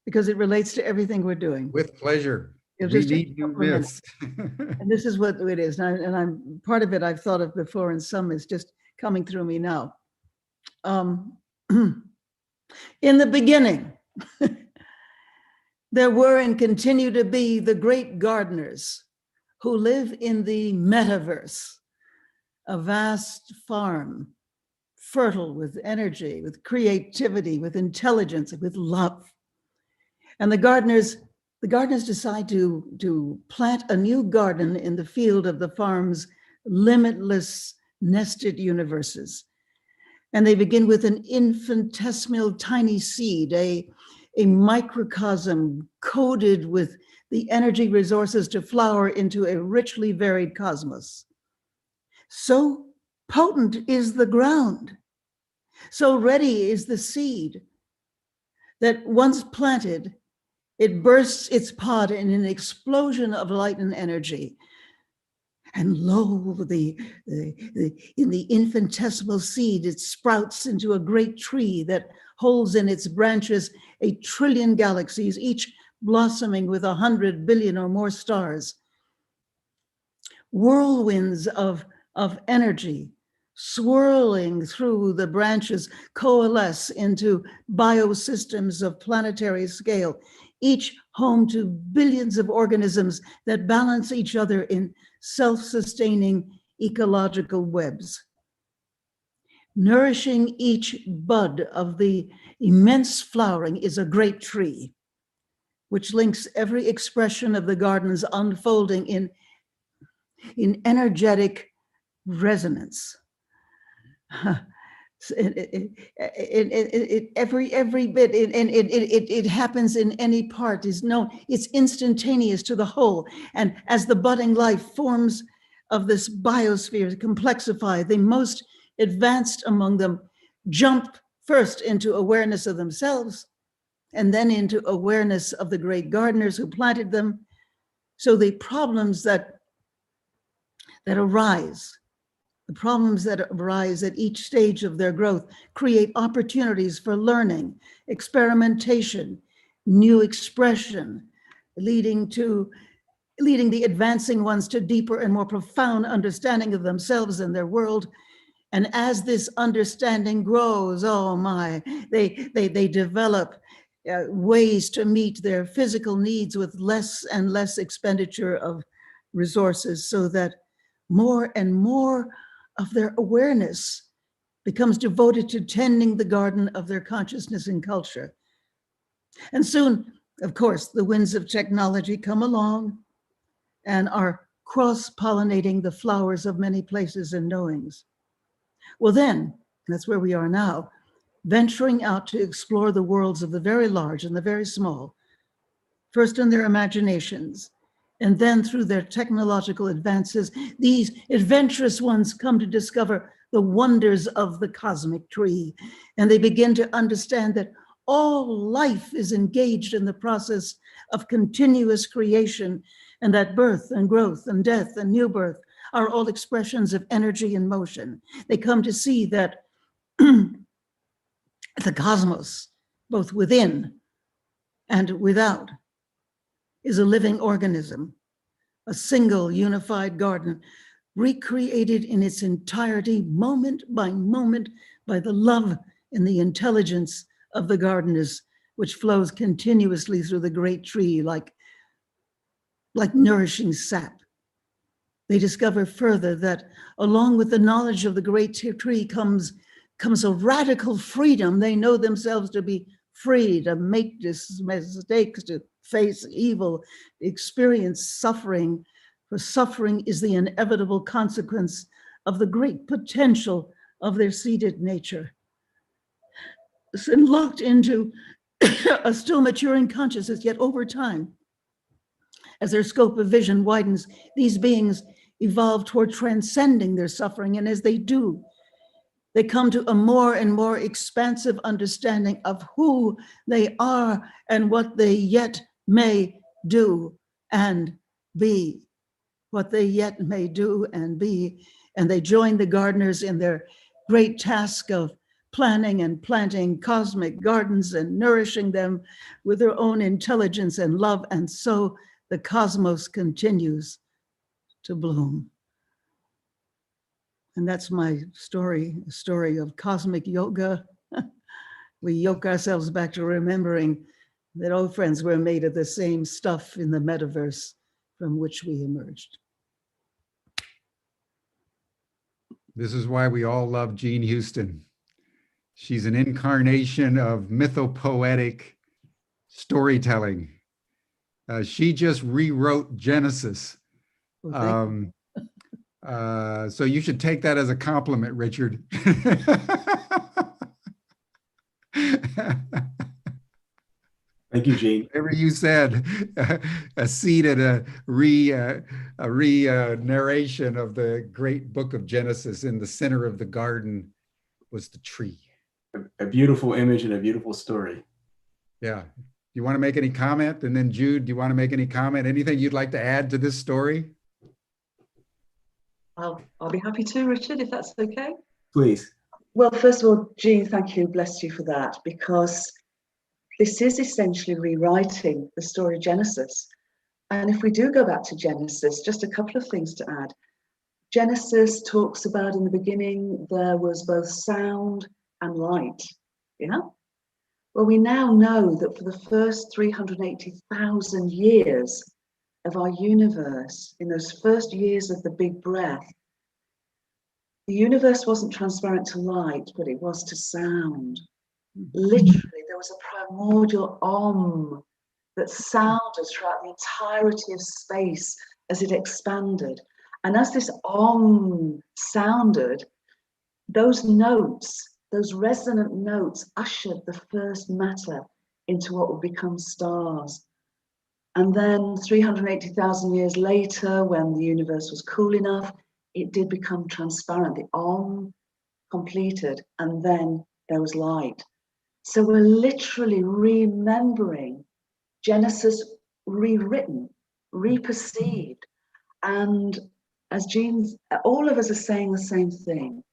Because it relates to everything we're doing. With pleasure. It'll We just take need a new couple of myths. And this is what it is. And I'm part of it I've thought of before, and some is just coming through me now. In the beginning, there were and continue to be the great gardeners who live in the metaverse, a vast farm, fertile with energy, with creativity, with intelligence, with love. And the gardeners decide to plant a new garden in the field of the farm's limitless nested universes. And they begin with an infinitesimal tiny seed, a microcosm coded with the energy resources to flower into a richly varied cosmos. So potent is the ground, so ready is the seed, that once planted, it bursts its pod in an explosion of light and energy. And lo, in the infinitesimal seed, it sprouts into a great tree that holds in its branches 1 trillion galaxies, each blossoming with 100 billion or more stars. Whirlwinds of energy swirling through the branches coalesce into biosystems of planetary scale, each home to billions of organisms that balance each other in self-sustaining ecological webs. Nourishing each bud of the immense flowering is a great tree, which links every expression of the garden's unfolding in energetic resonance. Every bit, it happens in any part is known. It's instantaneous to the whole. And as the budding life forms of this biosphere complexify, the most advanced among them jump first into awareness of themselves, and then into awareness of the great gardeners who planted them. So the problems that arise, the problems that arise at each stage of their growth create opportunities for learning, experimentation, new expression, leading the advancing ones to deeper and more profound understanding of themselves and their world. And as this understanding grows, oh my, they develop ways to meet their physical needs with less and less expenditure of resources, so that more and more of their awareness becomes devoted to tending the garden of their consciousness and culture. And soon, of course, the winds of technology come along, and our cross-pollinating the flowers of many places and knowings. Well then, that's where we are now, venturing out to explore the worlds of the very large and the very small, first in their imaginations, and then through their technological advances, these adventurous ones come to discover the wonders of the cosmic tree, and they begin to understand that all life is engaged in the process of continuous creation, and that birth and growth and death and new birth are all expressions of energy and motion. They come to see that the cosmos, both within and without, is a living organism, a single unified garden, recreated in its entirety, moment by the love and the intelligence of the gardeners, which flows continuously through the great tree like nourishing sap. They discover further that along with the knowledge of the great tree comes a radical freedom. They know themselves to be free to make mistakes, to face evil, experience suffering, for suffering is the inevitable consequence of the great potential of their seated nature. And locked into a still maturing consciousness, yet over time, as their scope of vision widens, these beings evolve toward transcending their suffering. And as they do, they come to a more and more expansive understanding of who they are and what they yet may do and be. What they yet may do and be. And they join the gardeners in their great task of planning and planting cosmic gardens and nourishing them with their own intelligence and love. And so the cosmos continues to bloom. And that's my story, a story of cosmic yoga. We yoke ourselves back to remembering that, oh friends, we're made of the same stuff in the metaverse from which we emerged. This is why we all love Jean Houston. She's an incarnation of mythopoetic storytelling. She just rewrote Genesis. Well, So you should take that as a compliment, Richard. Thank you, Jean. Whatever you said, a seed at a narration of the great book of Genesis. In the center of the garden was the tree. A beautiful image and a beautiful story. Yeah. Do you want to make any comment? And then Jude, do you want to make any comment? Anything you'd like to add to this story? I'll be happy to, Richard, if that's okay. Please. Well, first of all, Jean, thank you, bless you for that, because this is essentially rewriting the story of Genesis. And if we do go back to Genesis, just a couple of things to add. Genesis talks about in the beginning, there was both sound and light. Yeah? Well, we now know that for the first 380,000 years of our universe, in those first years of the big breath, the universe wasn't transparent to light, but it was to sound. Literally, there was a primordial Om that sounded throughout the entirety of space as it expanded. And as this Om sounded, those notes, those resonant notes, ushered the first matter into what would become stars. And then 380,000 years later, when the universe was cool enough, it did become transparent. The Om completed, and then there was light. So we're literally remembering Genesis rewritten, reperceived. And as Jean, all of us are saying the same thing.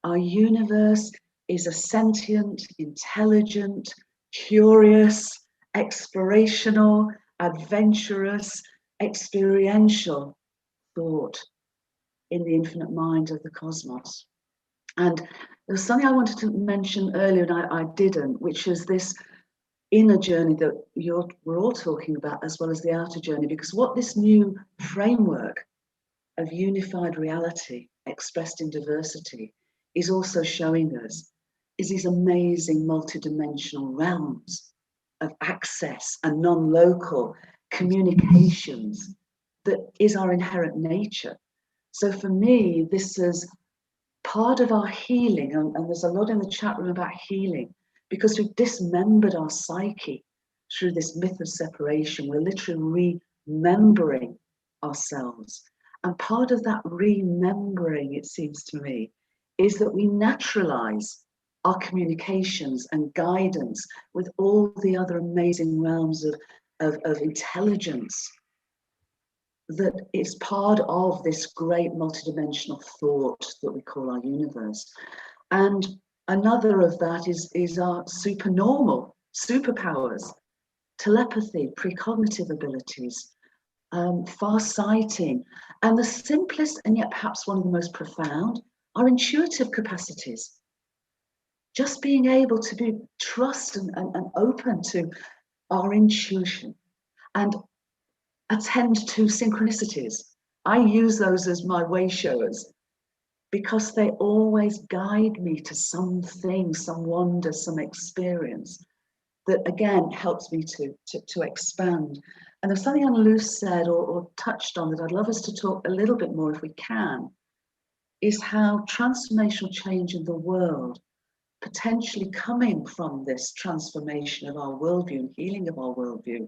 Our universe is a sentient, intelligent, curious, explorational, adventurous, experiential thought in the infinite mind of the cosmos. And there's something I wanted to mention earlier and I didn't, which is this inner journey that we're all talking about, as well as the outer journey, because what this new framework of unified reality expressed in diversity is also showing us is these amazing multidimensional realms of access and non-local communications that is our inherent nature. So for me, this is part of our healing, and there's a lot in the chat room about healing, because we've dismembered our psyche through this myth of separation. We're literally remembering ourselves. And part of that remembering, it seems to me, is that we naturalize our communications and guidance with all the other amazing realms of intelligence that is part of this great multidimensional thought that we call our universe. And another of that is our supernormal superpowers, telepathy, precognitive abilities, far-sighting, and the simplest and yet perhaps one of the most profound are intuitive capacities. Just being able to be trust and open to our intuition and attend to synchronicities. I use those as my way showers because they always guide me to something, some wonder, some experience that again helps me to expand. And there's something Anna said or touched on that I'd love us to talk a little bit more if we can, is how transformational change in the world, potentially coming from this transformation of our worldview and healing of our worldview,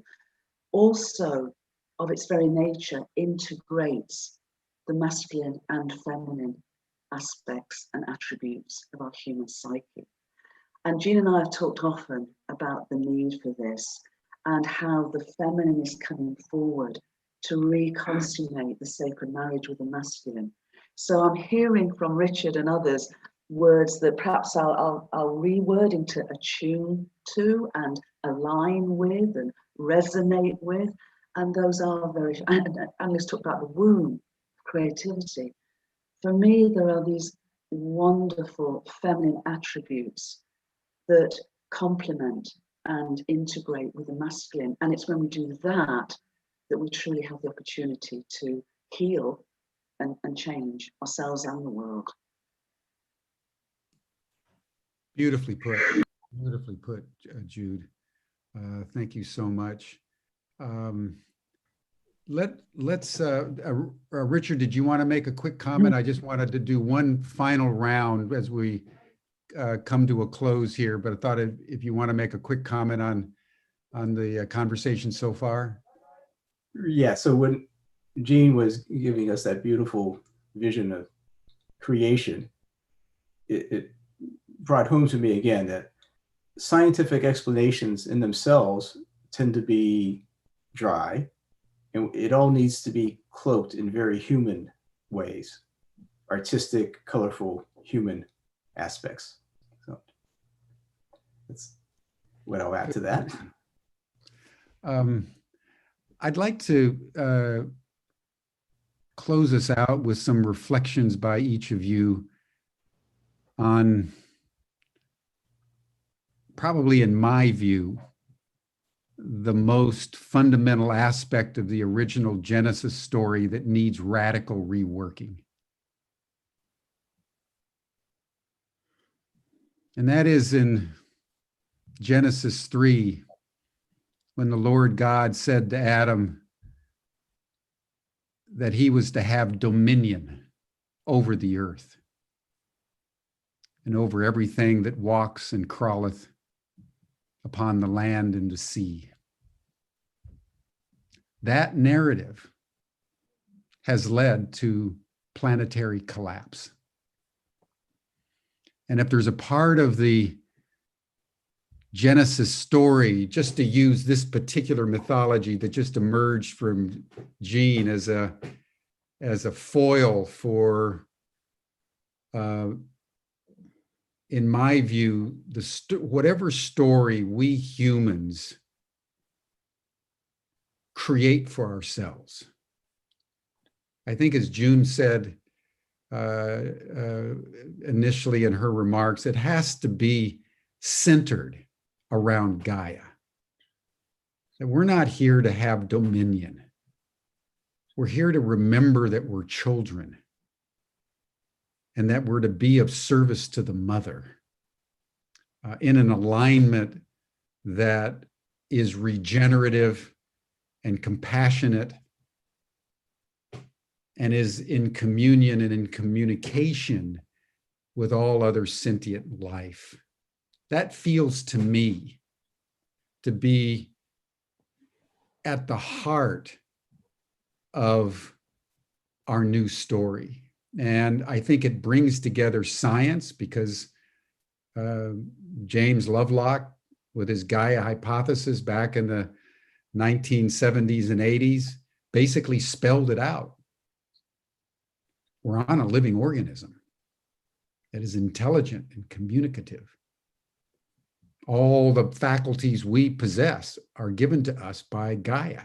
also of its very nature integrates the masculine and feminine aspects and attributes of our human psyche. And Jean and I have talked often about the need for this and how the feminine is coming forward to reconsummate the sacred marriage with the masculine. So I'm hearing from Richard and others words that perhaps I'll reword into attune to and align with and resonate with. And those are very, and let's talk about the womb, creativity. For me, there are these wonderful feminine attributes that complement and integrate with the masculine. And it's when we do that that we truly have the opportunity to heal and change ourselves and the world. Beautifully put, Jude. Thank you so much. Let's Richard, did you want to make a quick comment? I just wanted to do one final round as we come to a close here, but I thought if you want to make a quick comment on the conversation so far. Yeah, so when Jean was giving us that beautiful vision of creation, it brought home to me again that scientific explanations in themselves tend to be dry, and it all needs to be cloaked in very human ways, artistic, colorful, human aspects. So that's what I'll add to that. I'd like to close us out with some reflections by each of you on, probably in my view, the most fundamental aspect of the original Genesis story that needs radical reworking. And that is in Genesis 3, when the Lord God said to Adam that he was to have dominion over the earth and over everything that walks and crawleth upon the land and the sea. That narrative has led to planetary collapse. And if there's a part of the Genesis story, just to use this particular mythology that just emerged from Jean as a foil for, in my view, whatever story we humans create for ourselves. I think, as June said initially in her remarks, it has to be centered around Gaia. That we're not here to have dominion. We're here to remember that we're children and that we're to be of service to the mother in an alignment that is regenerative and compassionate and is in communion and in communication with all other sentient life. That feels to me to be at the heart of our new story. And I think it brings together science because James Lovelock, with his Gaia hypothesis back in the 1970s and 80s, basically spelled it out. We're on a living organism that is intelligent and communicative. All the faculties we possess are given to us by Gaia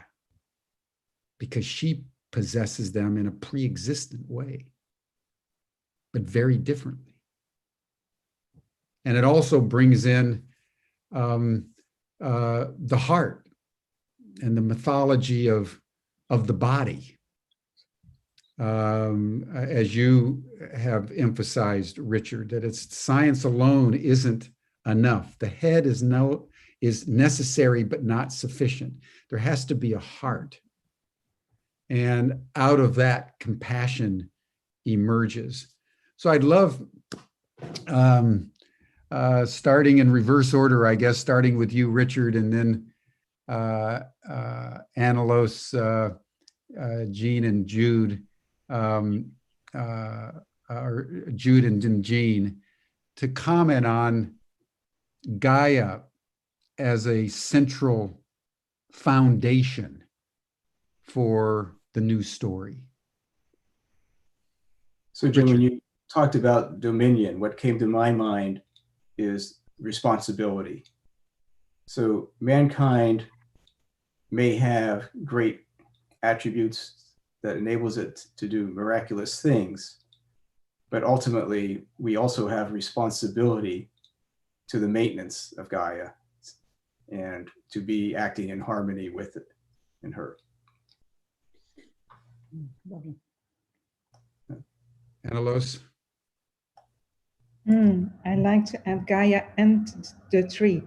because she possesses them in a pre-existent way, but very differently. And it also brings in the heart and the mythology of the body. As you have emphasized, Richard, that it's science alone isn't enough. The head is necessary, but not sufficient. There has to be a heart. And out of that, compassion emerges. So I'd love, starting in reverse order, I guess, starting with you, Richard, and then Analos, Jean and Jude, or Jude and Jean, to comment on Gaia as a central foundation for the new story. So, Jim, when you talked about dominion, what came to my mind is responsibility. So mankind may have great attributes that enables it to do miraculous things, but ultimately we also have responsibility to the maintenance of Gaia and to be acting in harmony with it and her. Analos? I like to add Gaia and the tree,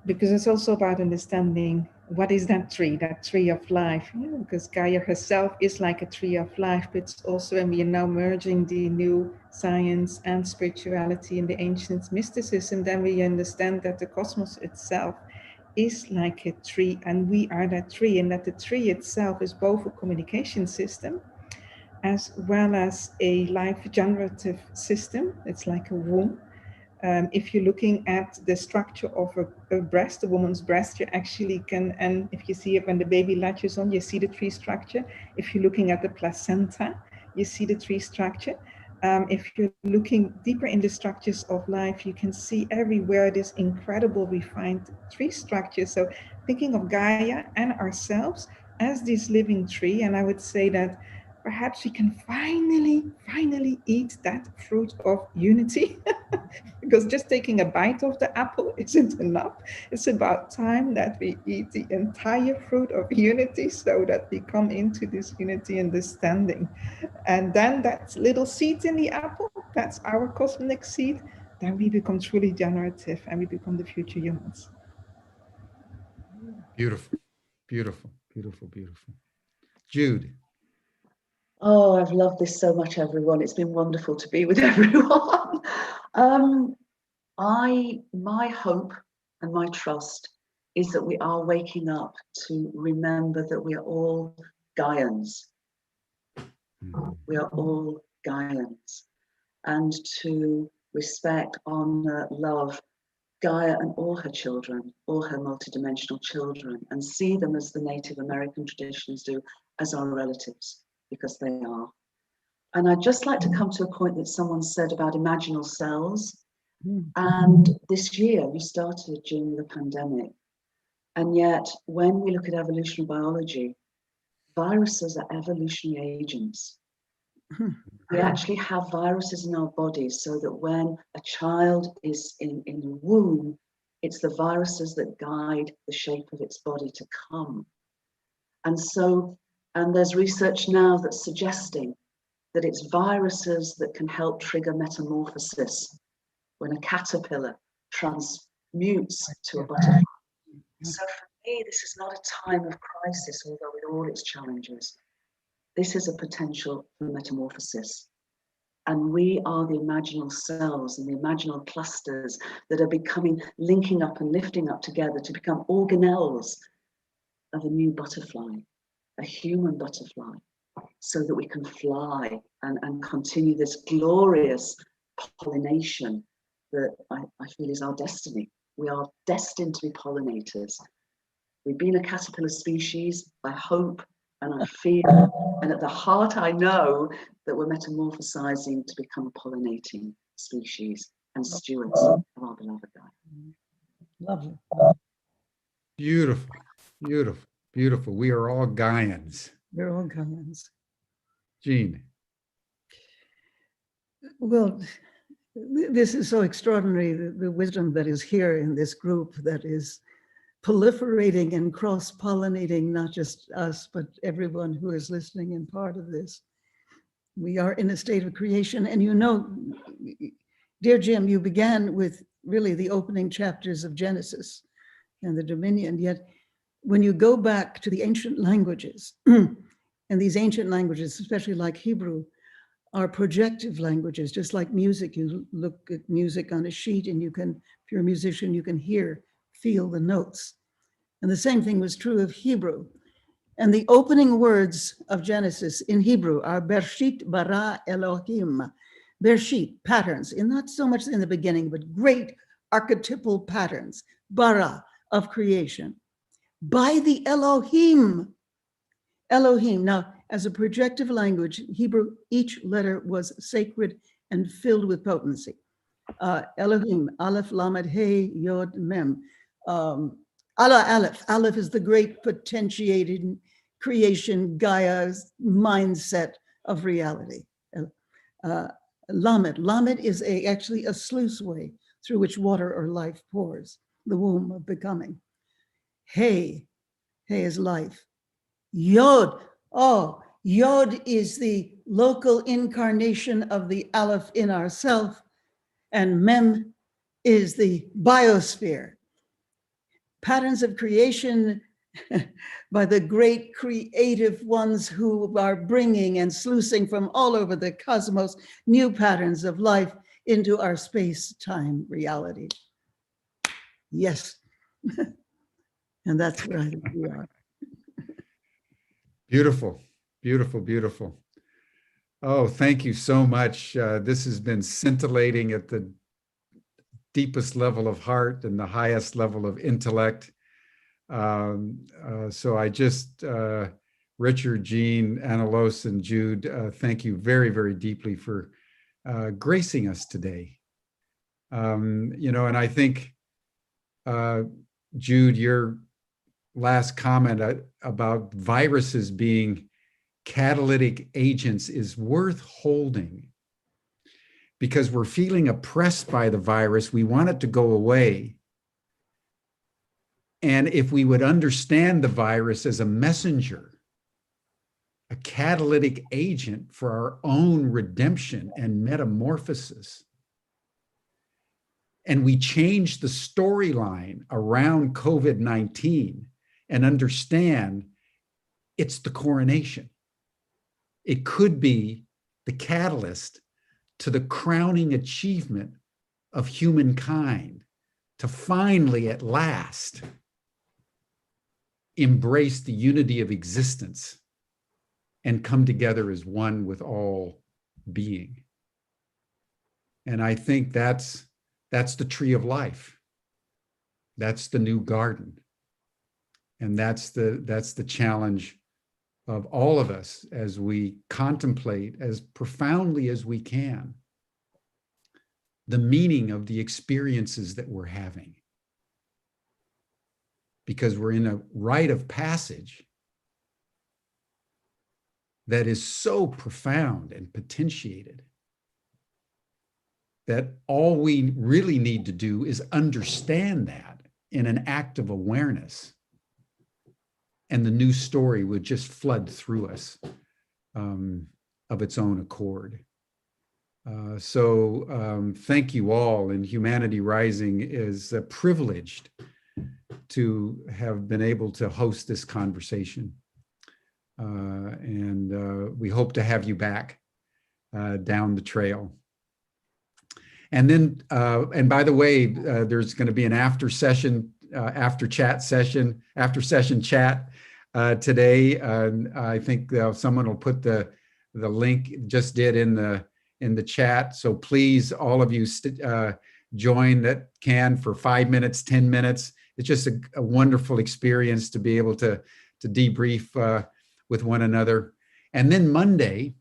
because it's also about understanding what is that tree of life. Because Gaia herself is like a tree of life, but it's also, and we are now merging the new science and spirituality and the ancient mysticism, then we understand that the cosmos itself is like a tree, and we are that tree, and that the tree itself is both a communication system as well as a life generative system. It's like a womb. If you're looking at the structure of a breast, a woman's breast, you actually can, and if you see it when the baby latches on, you see the tree structure. If you're looking at the placenta, you see the tree structure. If you're looking deeper in the structures of life, you can see everywhere this incredible refined tree structure. So thinking of Gaia and ourselves as this living tree, and I would say that perhaps we can finally eat that fruit of unity. Because just taking a bite of the apple isn't enough. It's about time that we eat the entire fruit of unity so that we come into this unity understanding. And then that little seed in the apple, that's our cosmic seed, then we become truly generative and we become the future humans. Beautiful, beautiful, beautiful, beautiful. Jude. Oh, I've loved this so much, everyone. It's been wonderful to be with everyone. My hope and my trust is that we are waking up to remember that we are all Gaians. We are all Gaians. And to respect, honor, love Gaia and all her children, all her multidimensional children, and see them as the Native American traditions do, as our relatives, because they are. And I'd just like to come to a point that someone said about imaginal cells. And this year we started during the pandemic. And yet when we look at evolutionary biology, viruses are evolutionary agents. We actually have viruses in our bodies so that when a child is in the womb, it's the viruses that guide the shape of its body to come. And so, and there's research now that's suggesting that it's viruses that can help trigger metamorphosis when a caterpillar transmutes to a butterfly. So for me, this is not a time of crisis, although with all its challenges. this is a potential for metamorphosis. And we are the imaginal cells and the imaginal clusters that are becoming, linking up and lifting up together to become organelles of a new butterfly, a human butterfly, so that we can fly and continue this glorious pollination that I feel is our destiny. We are destined to be pollinators. We've been a caterpillar species. I hope and I feel, and at the heart I know that we're metamorphosizing to become a pollinating species and stewards of our beloved Gaia. Lovely. Beautiful, beautiful, beautiful. We are all Gaians. They're all kinds. Jean. Well, this is so extraordinary, the wisdom that is here in this group that is proliferating and cross-pollinating, not just us, but everyone who is listening and part of this. We are in a state of creation. And you know, dear Jim, you began with really the opening chapters of Genesis and the dominion, yet when you go back to the ancient languages, and these ancient languages, especially like Hebrew, are projective languages, just like music. You look at music on a sheet and you can, if you're a musician, you can hear, feel the notes. And the same thing was true of Hebrew. And the opening words of Genesis in Hebrew are Bershit bara Elohim. Bershit, patterns, and not so much in the beginning, but great archetypal patterns, bara, of creation. By the Elohim. Elohim. Now, as a projective language, Hebrew, each letter was sacred and filled with potency. Elohim, Aleph, Lamed, Hey, Yod, Mem. Allah, Aleph. Aleph is the great potentiated creation, Gaia's mindset of reality. Lamed. Lamed is actually a sluice way through which water or life pours, the womb of becoming. Hey. Hey is life. Yod. Oh, Yod is the local incarnation of the Aleph in ourself, and Mem is the biosphere. Patterns of creation by the great creative ones who are bringing and sluicing from all over the cosmos new patterns of life into our space-time reality. Yes. And that's where I think we are. Beautiful, beautiful, beautiful. Oh, thank you so much. This has been scintillating at the deepest level of heart and the highest level of intellect. So I just, Richard, Jean, Annalos, and Jude, thank you very, very deeply for gracing us today. You know, and I think, Jude, your last comment about viruses being catalytic agents is worth holding, because we're feeling oppressed by the virus. We want it to go away. And if we would understand the virus as a messenger, a catalytic agent for our own redemption and metamorphosis, and we change the storyline around COVID-19 and understand it's the coronation. It could be the catalyst to the crowning achievement of humankind to finally, at last, embrace the unity of existence and come together as one with all being. And I think that's the tree of life. That's the new garden. And that's the challenge of all of us as we contemplate as profoundly as we can the meaning of the experiences that we're having. Because we're in a rite of passage that is so profound and potentiated that all we really need to do is understand that in an act of awareness, and the new story would just flood through us of its own accord. So thank you all, and Humanity Rising is privileged to have been able to host this conversation. And we hope to have you back down the trail. And then, and by the way, there's going to be an after session chat today. I think someone will put the link, just did, in the chat. So please, all of you, join that can for 5 minutes, 10 minutes. It's just a wonderful experience to be able to debrief with one another. And then Monday,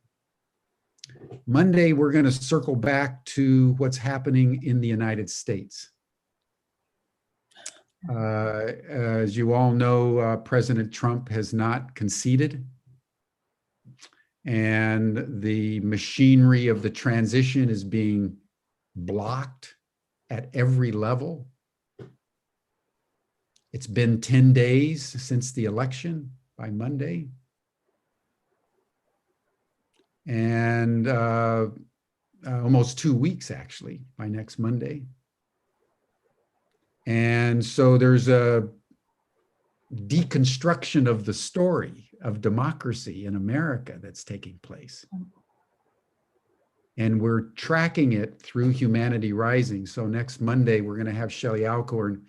we're going to circle back to what's happening in the United States. As you all know, President Trump has not conceded, and the machinery of the transition is being blocked at every level. It's been 10 days since the election by Monday. And almost 2 weeks, actually, by next Monday. And so there's a deconstruction of the story of democracy in America that's taking place. And we're tracking it through Humanity Rising. So next Monday, we're going to have Shelley Alcorn,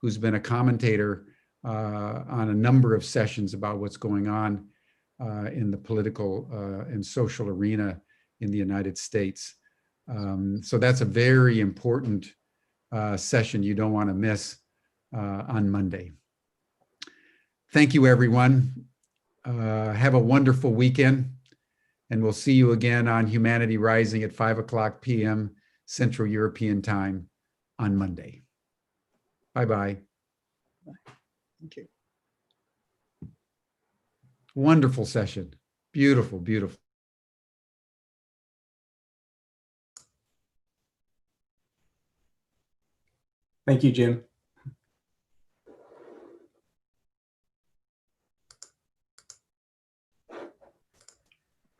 who's been a commentator on a number of sessions about what's going on in the political and social arena in the United States. So that's a very important session you don't want to miss on Monday. Thank you, everyone. Have a wonderful weekend, and we'll see you again on Humanity Rising at 5:00 p.m. Central European Time on Monday. Bye-bye. Thank you. Wonderful session. Beautiful, beautiful. Thank you, Jim.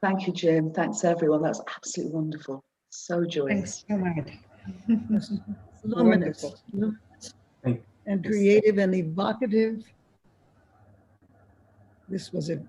Thank you, Jim. Thanks, everyone. That was absolutely wonderful. So joyous. Thanks so much. Luminous, Wonderful. luminous Thank and creative and evocative. This was a